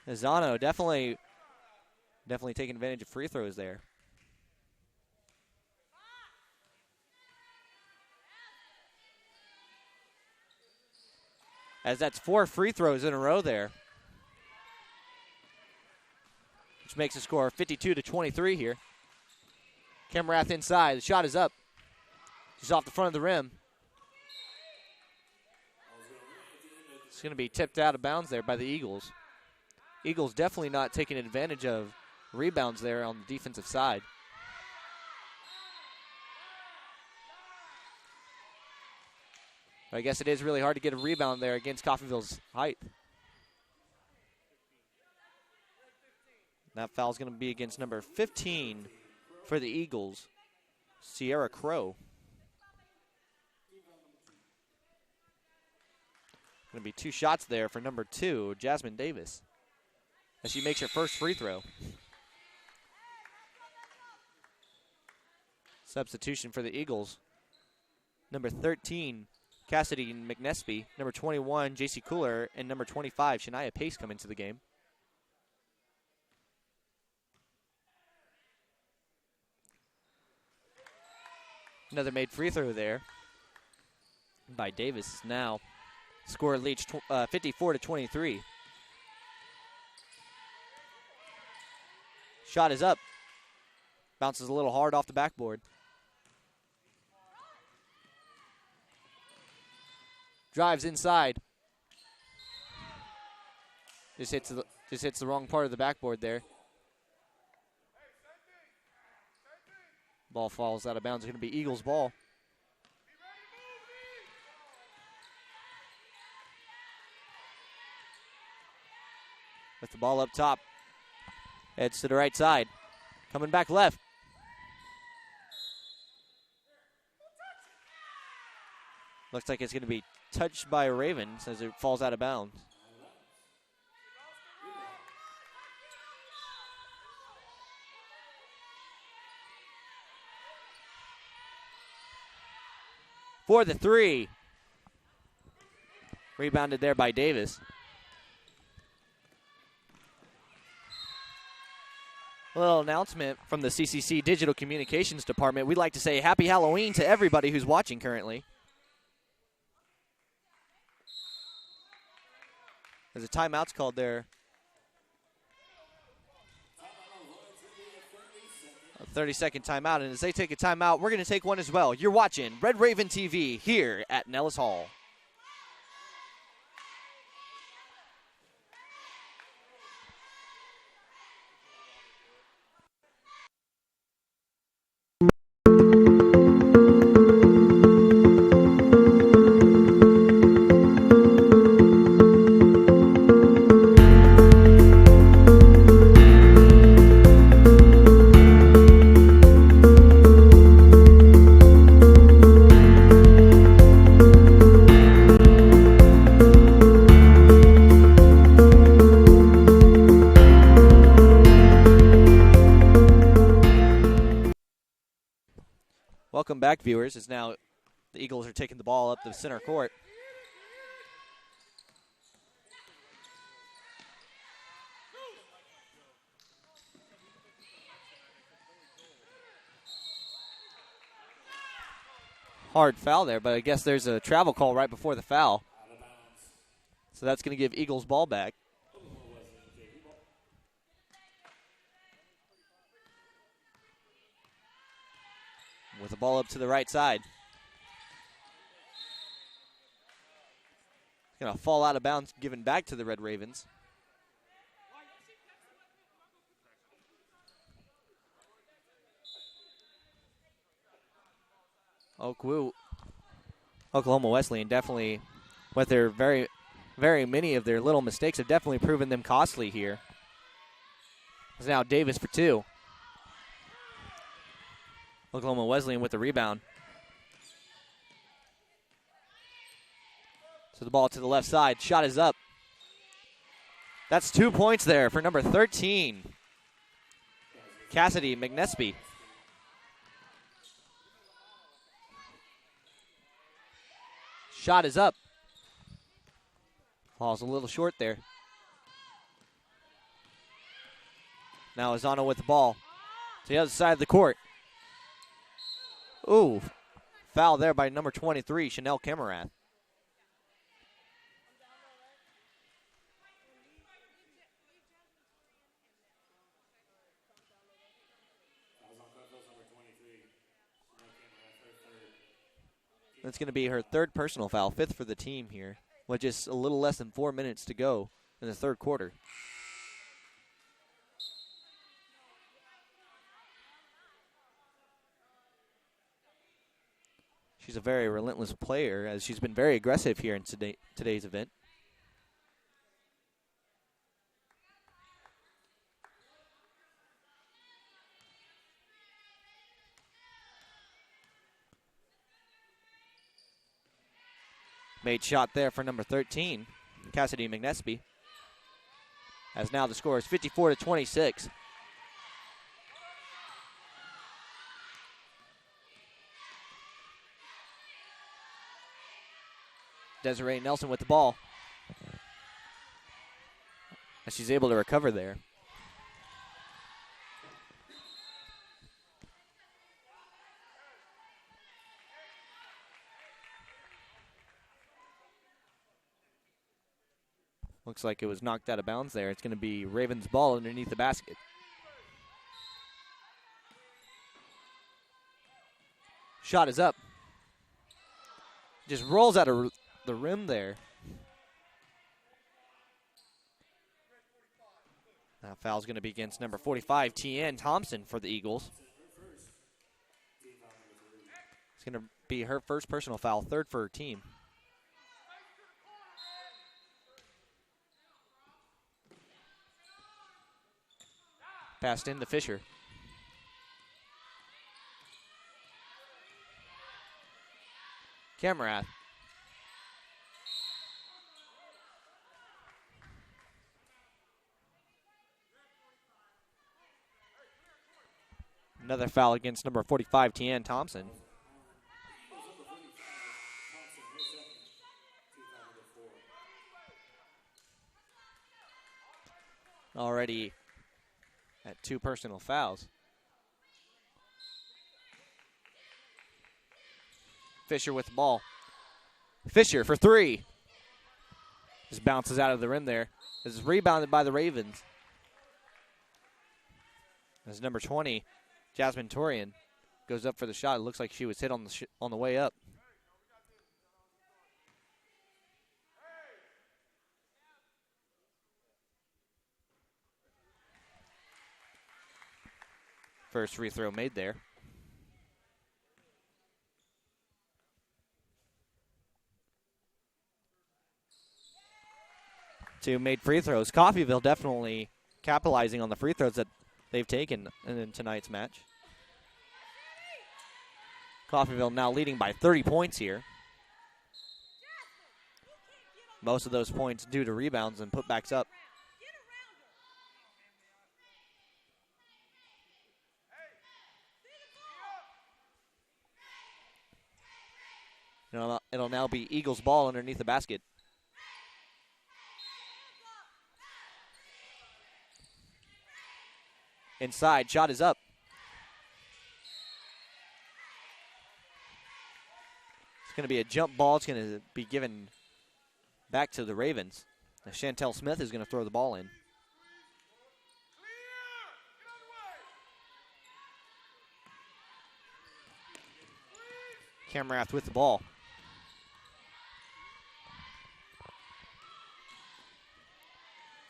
Zano definitely taking advantage of free throws there. As that's 4 free throws in a row there, which makes the score 52-23 here. Camarath inside. The shot is up. She's off the front of the rim. It's going to be tipped out of bounds there by the Eagles. Eagles definitely not taking advantage of rebounds there on the defensive side. But I guess it is really hard to get a rebound there against Coffeyville's height. That foul's going to be against number 15 for the Eagles, Sierra Crow. Going to be 2 shots there for number 2, Jasmine Davis, as she makes her first free throw. Substitution for the Eagles. Number 13, Cassidy McNespy. Number 21, J.C. Cooler. And number 25, Shania Pace come into the game. Another made free throw there by Davis. Now score leads 54-23. Shot is up. Bounces a little hard off the backboard. Drives inside. Just hits the wrong part of the backboard there. Ball falls out of bounds. It's going to be Eagles ball. With the ball up top. Heads to the right side. Coming back left. Looks like it's going to be touched by Ravens as it falls out of bounds. For the 3. Rebounded there by Davis. A little announcement from the CCC Digital Communications Department. We'd like to say Happy Halloween to everybody who's watching currently. There's a timeout's called there. A 30-second timeout, and as they take a timeout, we're going to take one as well. You're watching Red Raven TV here at Nellis Hall. Welcome back, viewers, as now the Eagles are taking the ball up the center court. Hard foul there, but I guess there's a travel call right before the foul. So that's going to give Eagles ball back. ball up to the right side. Going to fall out of bounds, given back to the Red Ravens. Oklahoma Wesleyan definitely, with their very many of their little mistakes, have definitely proven them costly here. It's now Davis for 2. Oklahoma Wesleyan with the rebound. So the ball to the left side. Shot is up. That's 2 points there for number 13, Cassidy McNespy. Shot is up. Falls a little short there. Now Azano with the ball to the other side of the court. Ooh, foul there by number 23, Chanel Camarath. That's going to be her 3rd personal foul, 5th for the team here, with just a little less than 4 minutes to go in the 3rd quarter. She's a very relentless player, as she's been very aggressive here in today's event. Made shot there for number 13, Cassidy McNespy. As now the score is 54-26. Desiree Nelson with the ball. As she's able to recover there. Looks like it was knocked out of bounds there. It's going to be Ravens' ball underneath the basket. Shot is up. Just rolls out of the rim there. That foul's going to be against number 45, Tian Thompson for the Eagles. It's going to be her first personal foul, 3rd for her team. Passed in to Fisher. Camarath. Another foul against number 45, Tian Thompson. Already at 2 personal fouls. Fisher with the ball. Fisher for 3. Just bounces out of the rim there. This is rebounded by the Ravens. As number 20, Jasmine Torian, goes up for the shot. It looks like she was hit on the way up. First free throw made there. Two made free throws. Coffeyville definitely capitalizing on the free throws that they've taken in tonight's match. Coffeyville now leading by 30 points here. Most of those points due to rebounds and putbacks up. It'll now be Eagles ball underneath the basket. Inside, shot is up. It's going to be a jump ball. It's going to be given back to the Ravens. Now Chantel Smith is going to throw the ball in. Camerath with the ball.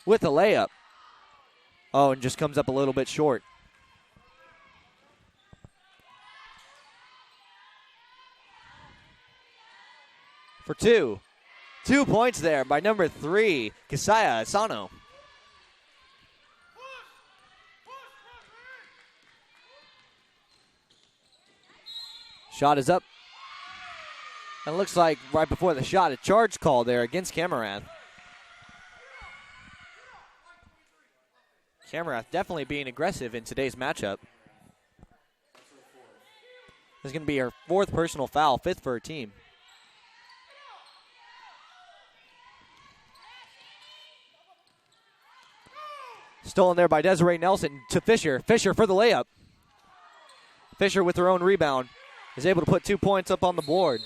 With the layup. Oh, and just comes up a little bit short. For two. 2 points there by number 3, Kisaya Asano. Shot is up. And it looks like right before the shot, a charge call there against Camerath. Camerath definitely being aggressive in today's matchup. This is going to be her 4th personal foul, 5th for her team. Stolen there by Desiree Nelson to Fisher. Fisher for the layup. Fisher with her own rebound is able to put 2 points up on the board.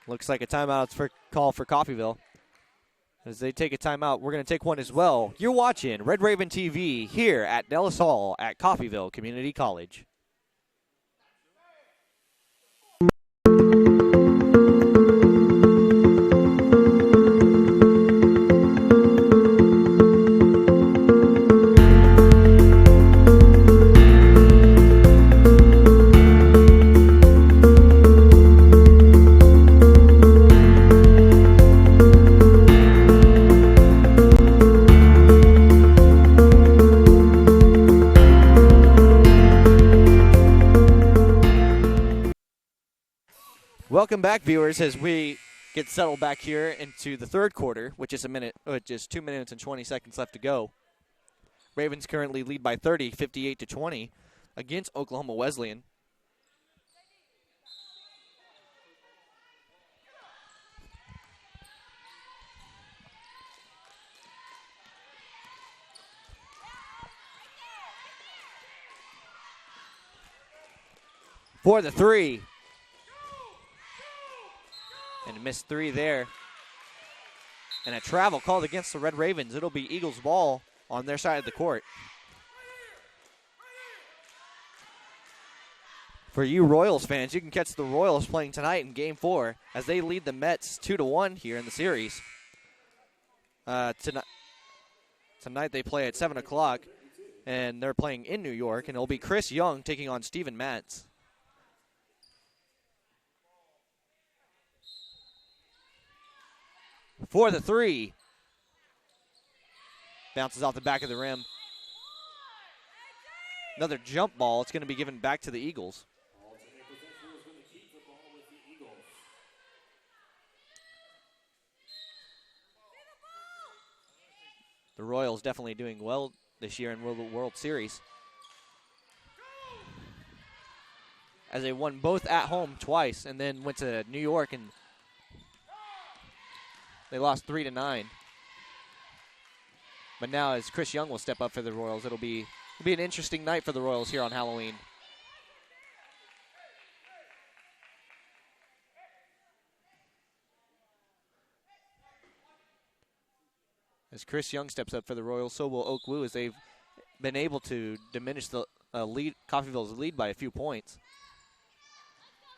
Looks like a timeout for call for Coffeyville. As they take a timeout, we're going to take one as well. You're watching Red Raven TV here at Nellis Hall at Coffeyville Community College. Welcome back, viewers, as we get settled back here into the third quarter, which is 2 minutes and 20 seconds left to go. Ravens currently lead by 30, 58-20 against Oklahoma Wesleyan. For the three. And a missed 3 there. And a travel called against the Red Ravens. It'll be Eagles ball on their side of the court. For you Royals fans, you can catch the Royals playing tonight in Game 4 as they lead the Mets 2-1 here in the series. Tonight they play at 7 o'clock, and they're playing in New York, and it'll be Chris Young taking on Steven Matz. For the three. Bounces off the back of the rim. Another jump ball. It's going to be given back to the Eagles. The Royals definitely doing well this year in the World Series, as they won both at home twice and then went to New York and they lost 3-9. But now as Chris Young will step up for the Royals, it'll be an interesting night for the Royals here on Halloween. As Chris Young steps up for the Royals, so will OKUJV, as they've been able to diminish the Coffeyville's lead by a few points.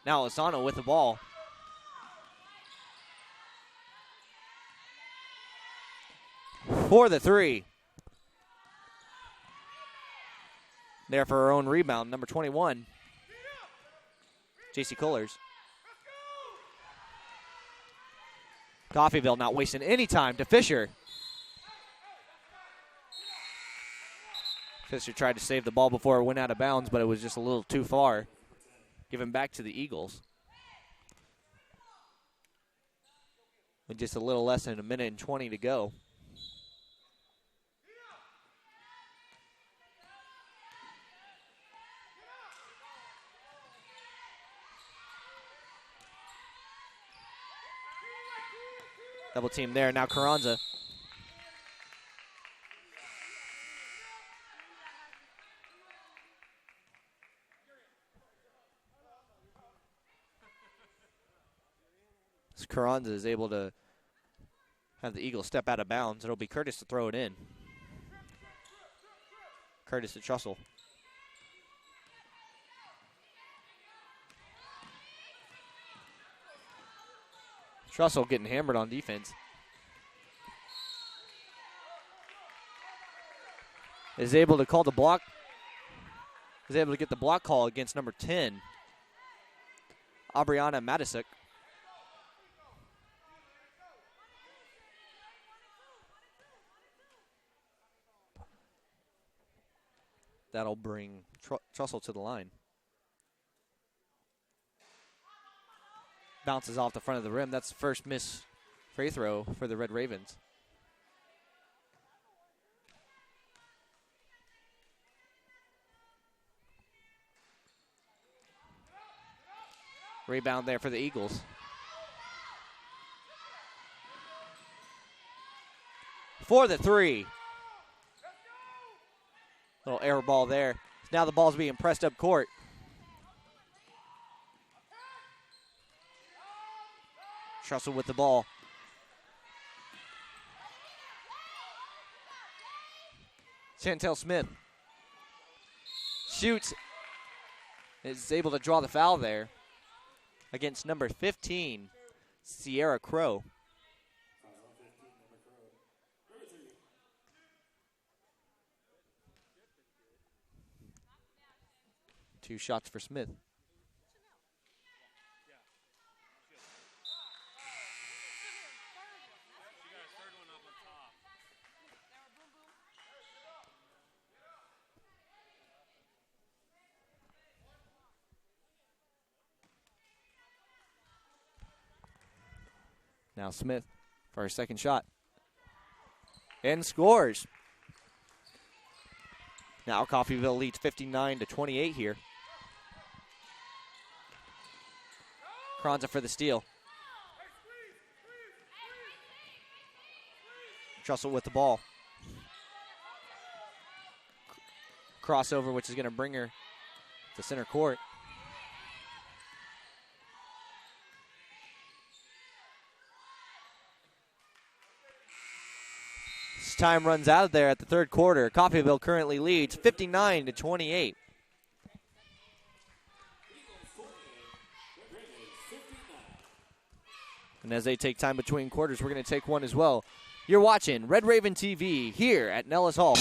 Now Asano with the ball. For the three. There for her own rebound, number 21, J.C. Cullers. Coffeyville not wasting any time to Fisher. Fisher tried to save the ball before it went out of bounds, but it was just a little too far. Given back to the Eagles. With just a little less than 1:20 to go. Double team there. Now Carranza. As Carranza is able to have the Eagles step out of bounds, it'll be Curtis to throw it in. Curtis to Trussell. Trussell getting hammered on defense. Is able to call the block. Is able to get the block call against number 10, Aubriana Matisuk. That'll bring Trussell to the line. Bounces off the front of the rim. That's the first miss free throw for the Red Ravens. Rebound there for the Eagles. For the three. Little air ball there. Now the ball's being pressed up court. Trussell with the ball. Chantel Smith shoots. Is able to draw the foul there against number 15, Sierra Crow. Two shots for Smith. Now Smith for his second shot. And scores. Now Coffeyville leads 59-28 here. Kronza for the steal. Trussell with the ball. Crossover, which is going to bring her to center court. Time runs out there at the third quarter. Coffeyville currently leads 59-28. And as they take time between quarters, we're going to take one as well. You're watching Red Raven TV here at Nellis Hall.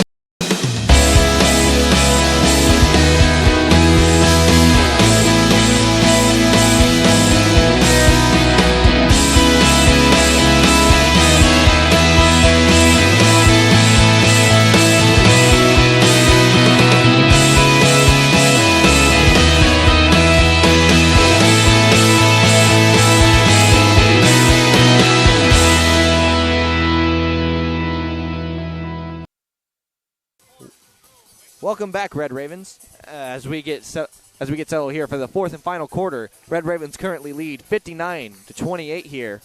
Welcome back, Red Ravens. As we get settled here for the fourth and final quarter, Red Ravens currently lead 59-28 here.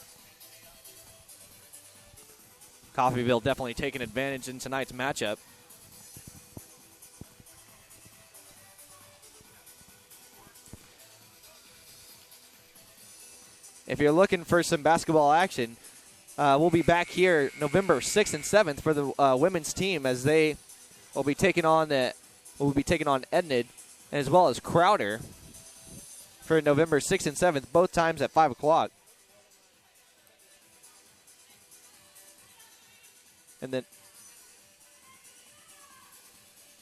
Coffeyville definitely taking advantage in tonight's matchup. If you're looking for some basketball action, we'll be back here November 6th and 7th for the women's team as they will be taking on Enid as well as Crowder for November 6th and 7th, both times at 5 o'clock. And then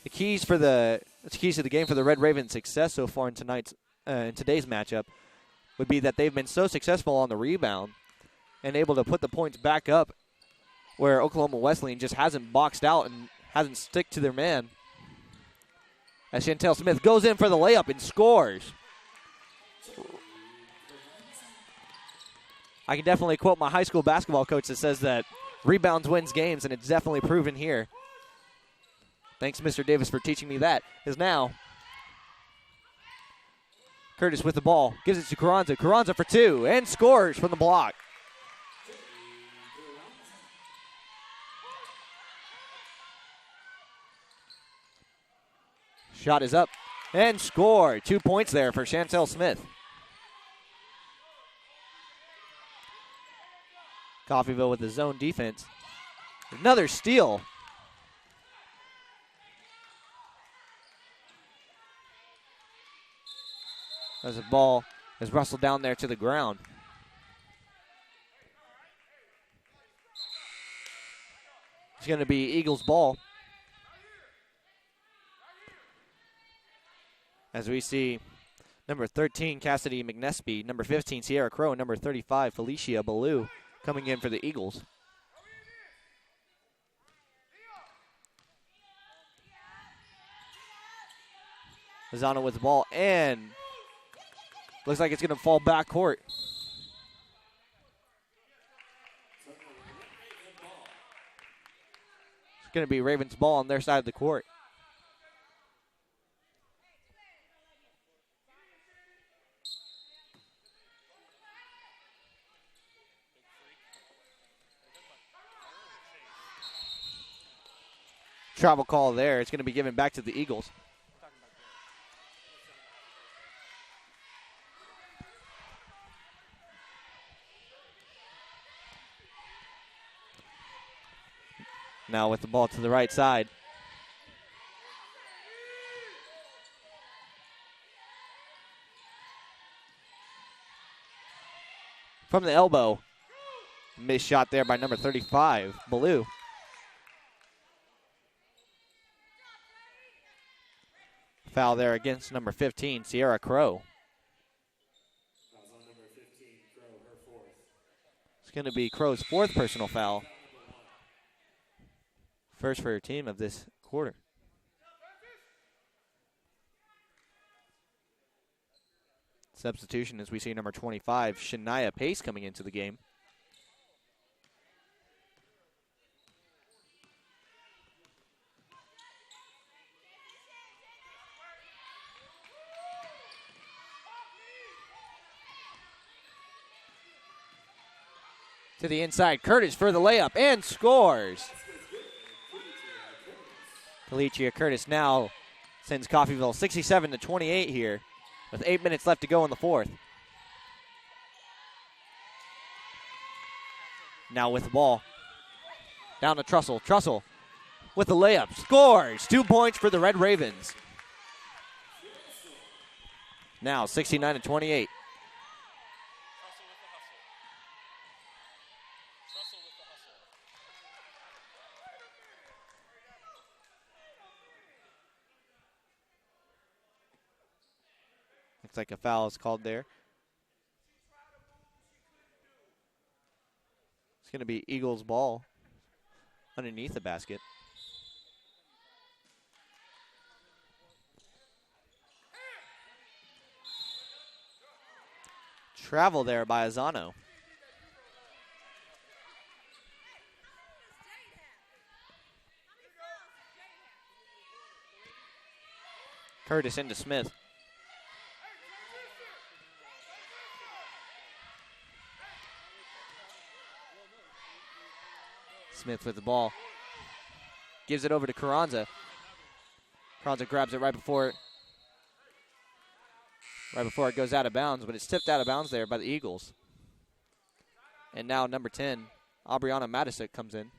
the keys to the game for the Red Ravens' success so far in today's matchup would be that they've been so successful on the rebound and able to put the points back up where Oklahoma Wesleyan just hasn't boxed out and hasn't stick to their man. As Chantel Smith goes in for the layup and scores. I can definitely quote my high school basketball coach that says that rebounds wins games, and it's definitely proven here. Thanks, Mr. Davis, for teaching me that. Is now Curtis with the ball. Gives it to Carranza. Carranza for two and scores from the block. Shot is up and score. 2 points there for Chantel Smith. Coffeyville with the zone defense. Another steal. as the ball is wrestled down there to the ground. It's going to be Eagles ball. As we see number 13, Cassidy McNespy, number 15, Sierra Crow, number 35, Felicia Ballou coming in for the Eagles. Lozano with the ball, and looks like it's going to fall back court. It's going to be Ravens ball on their side of the court. Travel call there. It's going to be given back to the Eagles. Now with the ball to the right side. From the elbow. Missed shot there by number 35, Ballou. Foul there against number 15, Sierra Crow. It's going to be Crow's fourth personal foul. First for her team of this quarter. Substitution as we see number 25, Shania Pace coming into the game. To the inside, Curtis for the layup and scores. Felicia Curtis now sends Coffeyville 67-28 here with 8 minutes left to go in the fourth. Now with the ball. Down to Trussell. Trussell with the layup. Scores. 2 points for the Red Ravens. Now 69-28. Looks like a foul is called there. It's going to be Eagles ball underneath the basket. Travel there by Azano. Curtis into Smith. Smith with the ball. Gives it over to Carranza. Carranza grabs it right before it goes out of bounds, but it's tipped out of bounds there by the Eagles. And now number 10, Aubriana Matisic comes in.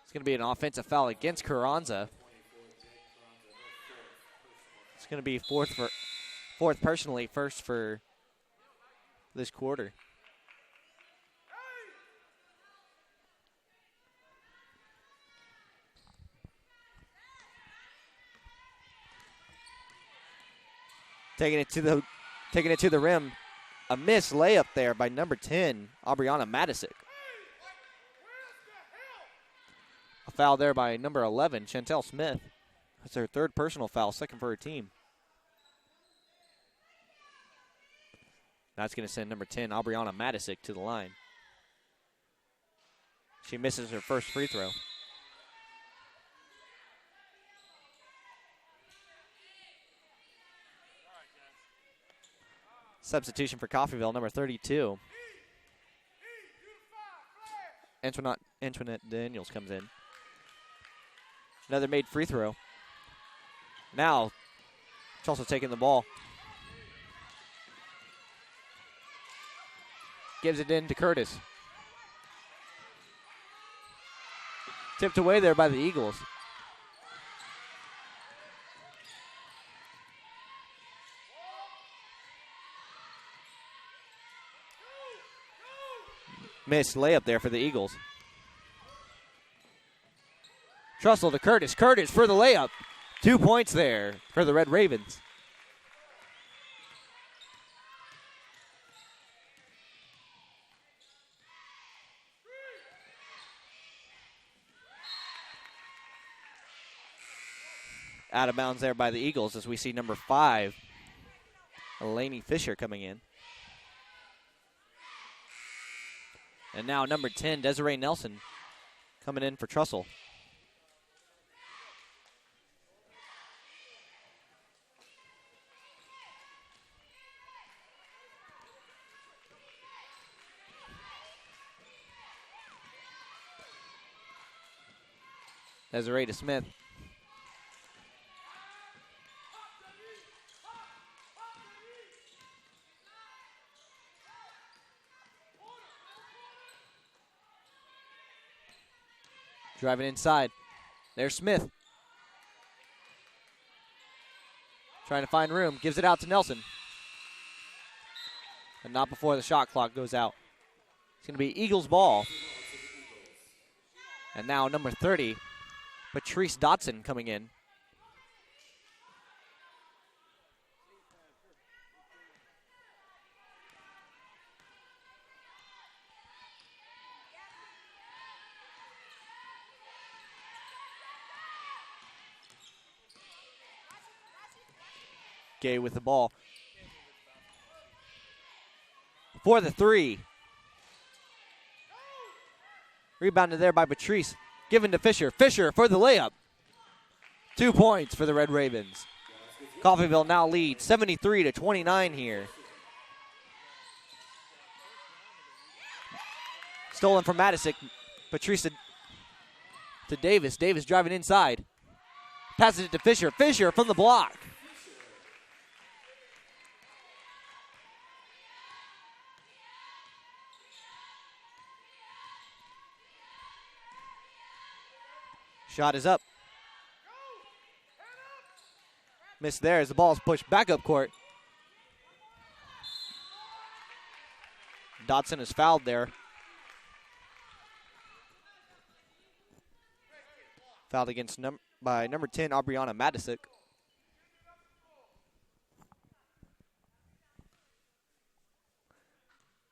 It's going to be an offensive foul against Carranza. It's going to be fourth personally, first for this quarter. Taking it to the rim. A missed layup there by number 10, Aubriana Matisic. A foul there by number 11, Chantel Smith. That's her third personal foul, second for her team. That's going to send number 10, Aubriana Matisic, to the line. She misses her first free throw. Substitution for Coffeyville, number 32. Antoinette Daniels comes in. Another made free throw. Now, Tulsa taking the ball. Gives it in to Curtis. Tipped away there by the Eagles. Missed layup there for the Eagles. Trussell to Curtis. Curtis for the layup. 2 points there for the Red Ravens. Out of bounds there by the Eagles as we see number 5, Elaney Fisher, coming in. And now number 10, Desiree Nelson, coming in for Trussell. Desiree to Smith. Driving inside. There's Smith. Trying to find room. Gives it out to Nelson. And not before the shot clock goes out. It's going to be Eagles ball. And now number 30, Patrice Dotson, coming in. Gay with the ball. For the 3. Rebounded there by Patrice. Given to Fisher. Fisher for the layup. 2 points for the Red Ravens. Coffeyville now leads 73-29 here. Stolen from Matisic. Patrice to Davis. Davis driving inside. Passes it to Fisher. Fisher from the block. Shot is up. Missed there as the ball is pushed back up court. Dotson is fouled there. Fouled against by number 10, Aubriana Matisic.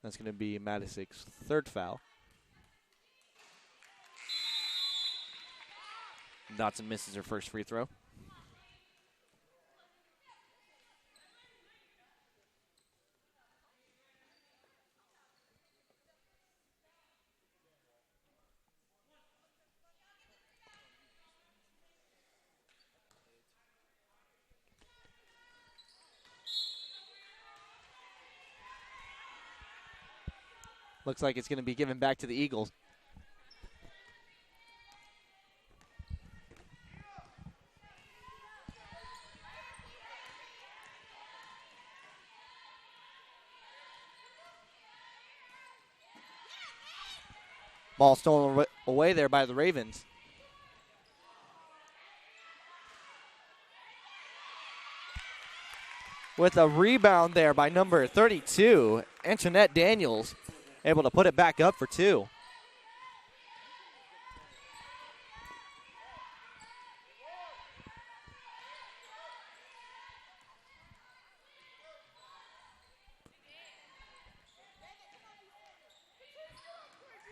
That's going to be Matisic's 3rd foul. Dotson misses her first free throw. Looks like it's going to be given back to the Eagles. Ball stolen away there by the Ravens. With a rebound there by number 32, Antoinette Daniels, able to put it back up for 2.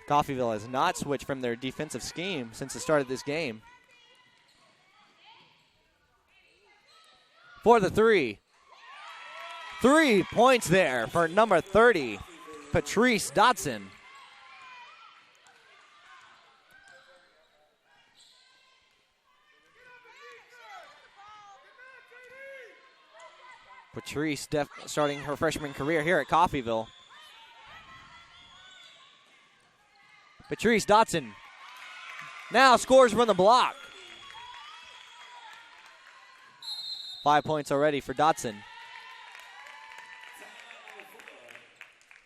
Coffeyville has not switched from their defensive scheme since the start of this game. For the 3. 3 points there for number 30, Patrice Dotson. Patrice starting her freshman career here at Coffeyville. Patrice Dotson now scores from the block. 5 points already for Dotson.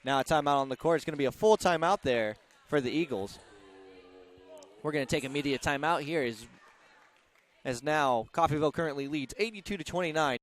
Now a timeout on the court. It's going to be a full timeout there for the Eagles. We're going to take immediate timeout here as now Coffeyville currently leads 82-29.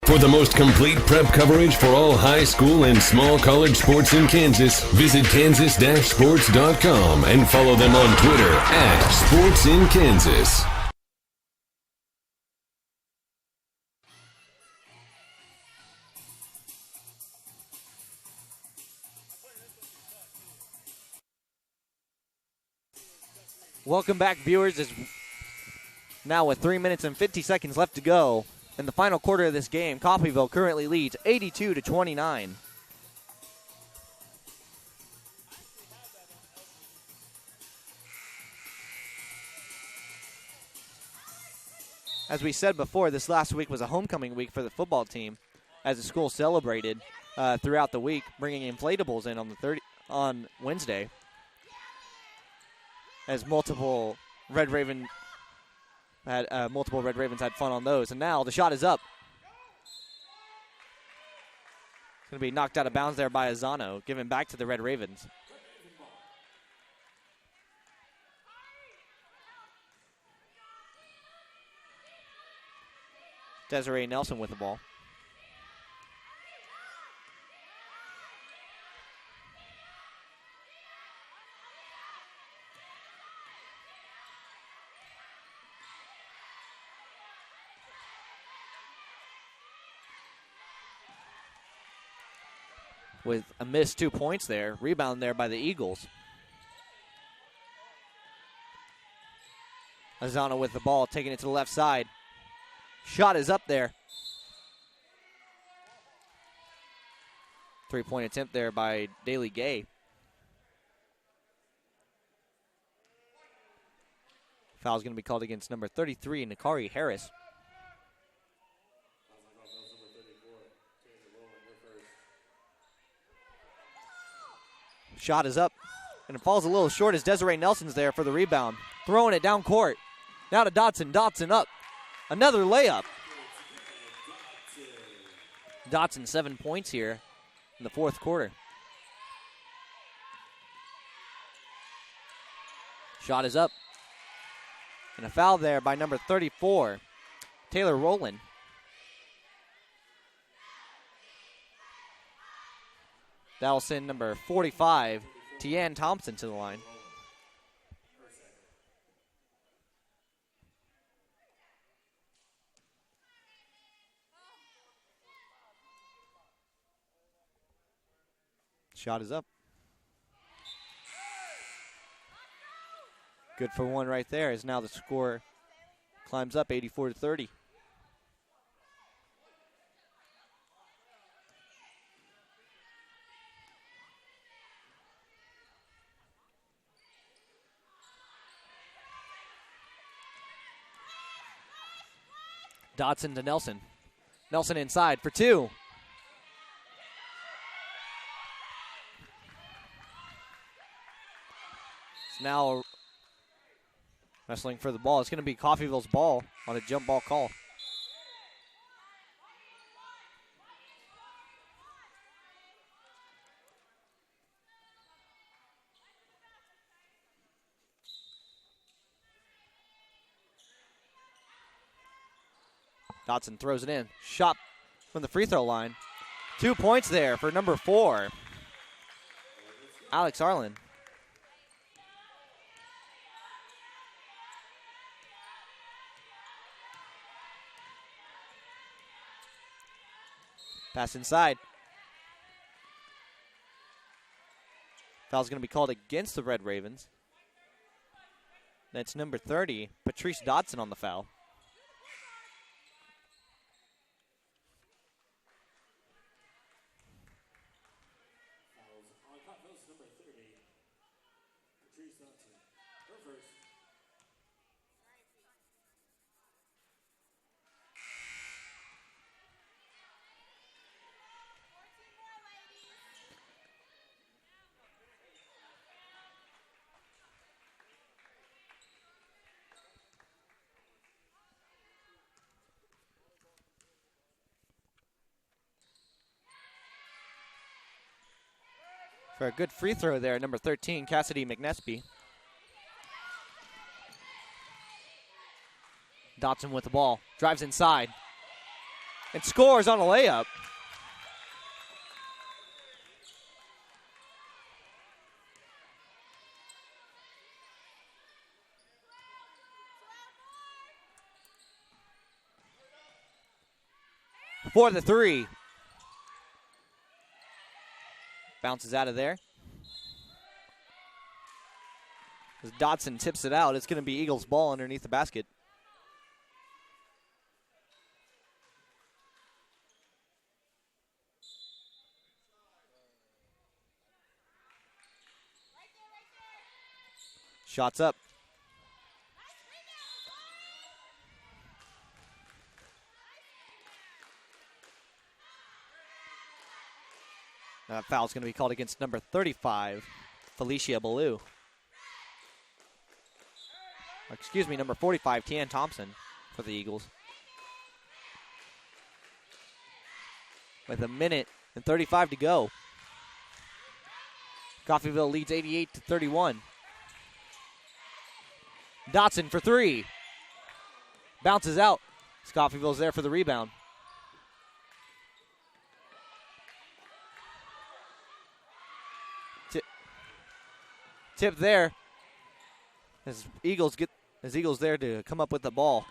For the most complete prep coverage for all high school and small college sports in Kansas, visit kansas-sports.com and follow them on Twitter @SportsInKansas. Welcome back, viewers. Now with 3 minutes and 50 seconds left to go in the final quarter of this game, Coffeyville currently leads 82-29. As we said before, this last week was a homecoming week for the football team as the school celebrated throughout the week, bringing inflatables in on Wednesday. As multiple Red Ravens had fun on those. And now the shot is up. It's going to be knocked out of bounds there by Azano, given back to the Red Ravens. Desiree Nelson with the ball. With a missed 2 points there. Rebound there by the Eagles. Azano with the ball, taking it to the left side. Shot is up there. 3-point attempt there by Daly Gay. Foul's going to be called against number 33, Nakari Harris. Shot is up, and it falls a little short as Desiree Nelson's there for the rebound. Throwing it down court. Now to Dotson. Dotson up. Another layup. Dotson 7 points here in the fourth quarter. Shot is up. And a foul there by number 34, Taylor Rowland. That'll send number 45, Tian Thompson, to the line. Shot is up. Good for one right there, as now the score climbs up 84-30. Dotson to Nelson. Nelson inside for two. It's now wrestling for the ball. It's going to be Coffeyville's ball on a jump ball call. Dotson throws it in. Shot from the free throw line. 2 points there for number 4, Alex Arlen. Pass inside. Foul's going to be called against the Red Ravens. That's number 30, Patrice Dotson, on the foul. For a good free throw there, number 13, Cassidy McNespy. Dotson with the ball, drives inside, and scores on a layup. For the three. Bounces out of there. As Dotson tips it out, it's going to be Eagles ball underneath the basket. Shots up. That foul's going to be called against number 35, Felicia Ballou. Excuse me, number 45, Tian Thompson for the Eagles. With 1:35 to go. Coffeyville leads 88-31. Dotson for three. Bounces out. Coffeyville's there for the rebound. Tip there. As Eagles there to come up with the ball.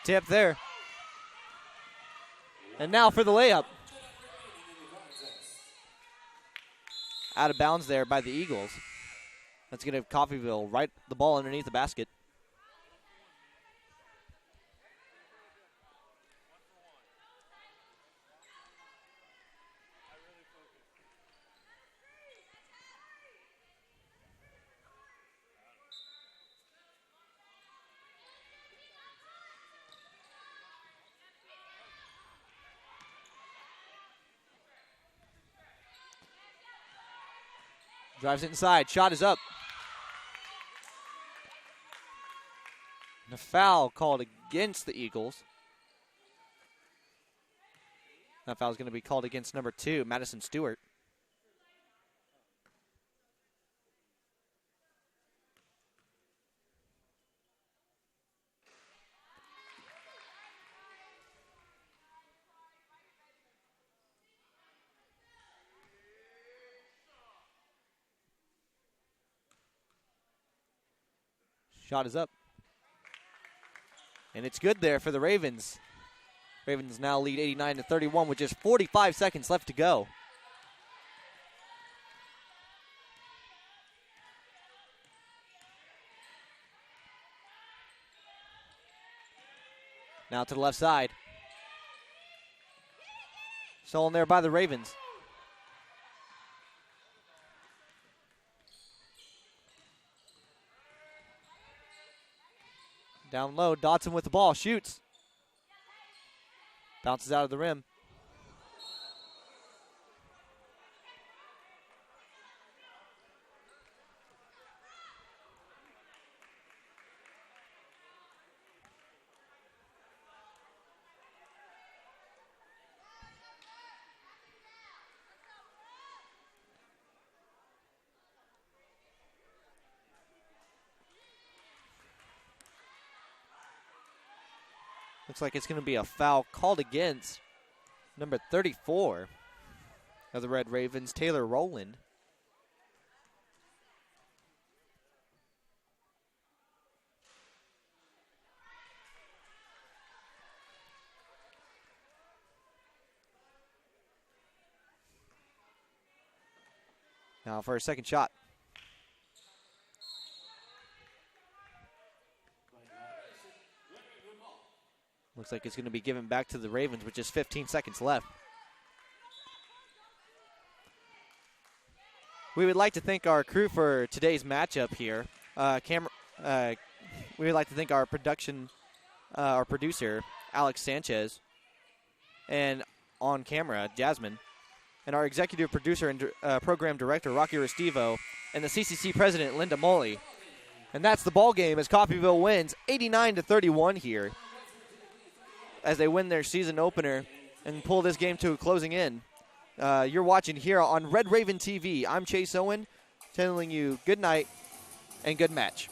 Tip there. And now for the layup. Out of bounds there by the Eagles. That's going to have Coffeyville right the ball underneath the basket. Drives it inside. Shot is up. And a foul called against the Eagles. That foul is going to be called against number 2, Madison Stewart. Shot is up. And it's good there for the Ravens. Ravens now lead 89-31 with just 45 seconds left to go. Now to the left side. Stolen there by the Ravens. Down low, Dotson with the ball, shoots. Bounces out of the rim. Looks like it's going to be a foul called against number 34 of the Red Ravens, Taylor Rowland. Now for a second shot. Looks like it's going to be given back to the Ravens with just 15 seconds left. We would like to thank our crew for today's matchup here. We would like to thank our producer, Alex Sanchez, and on camera, Jasmine, and our executive producer and program director, Rocky Restivo, and the CCC president, Linda Moley. And that's the ball game as Coffeyville wins 89-31 here. as they win their season opener and pull this game to a closing end. You're watching here on Red Raven TV. I'm Chase Owen, telling you good night and good match.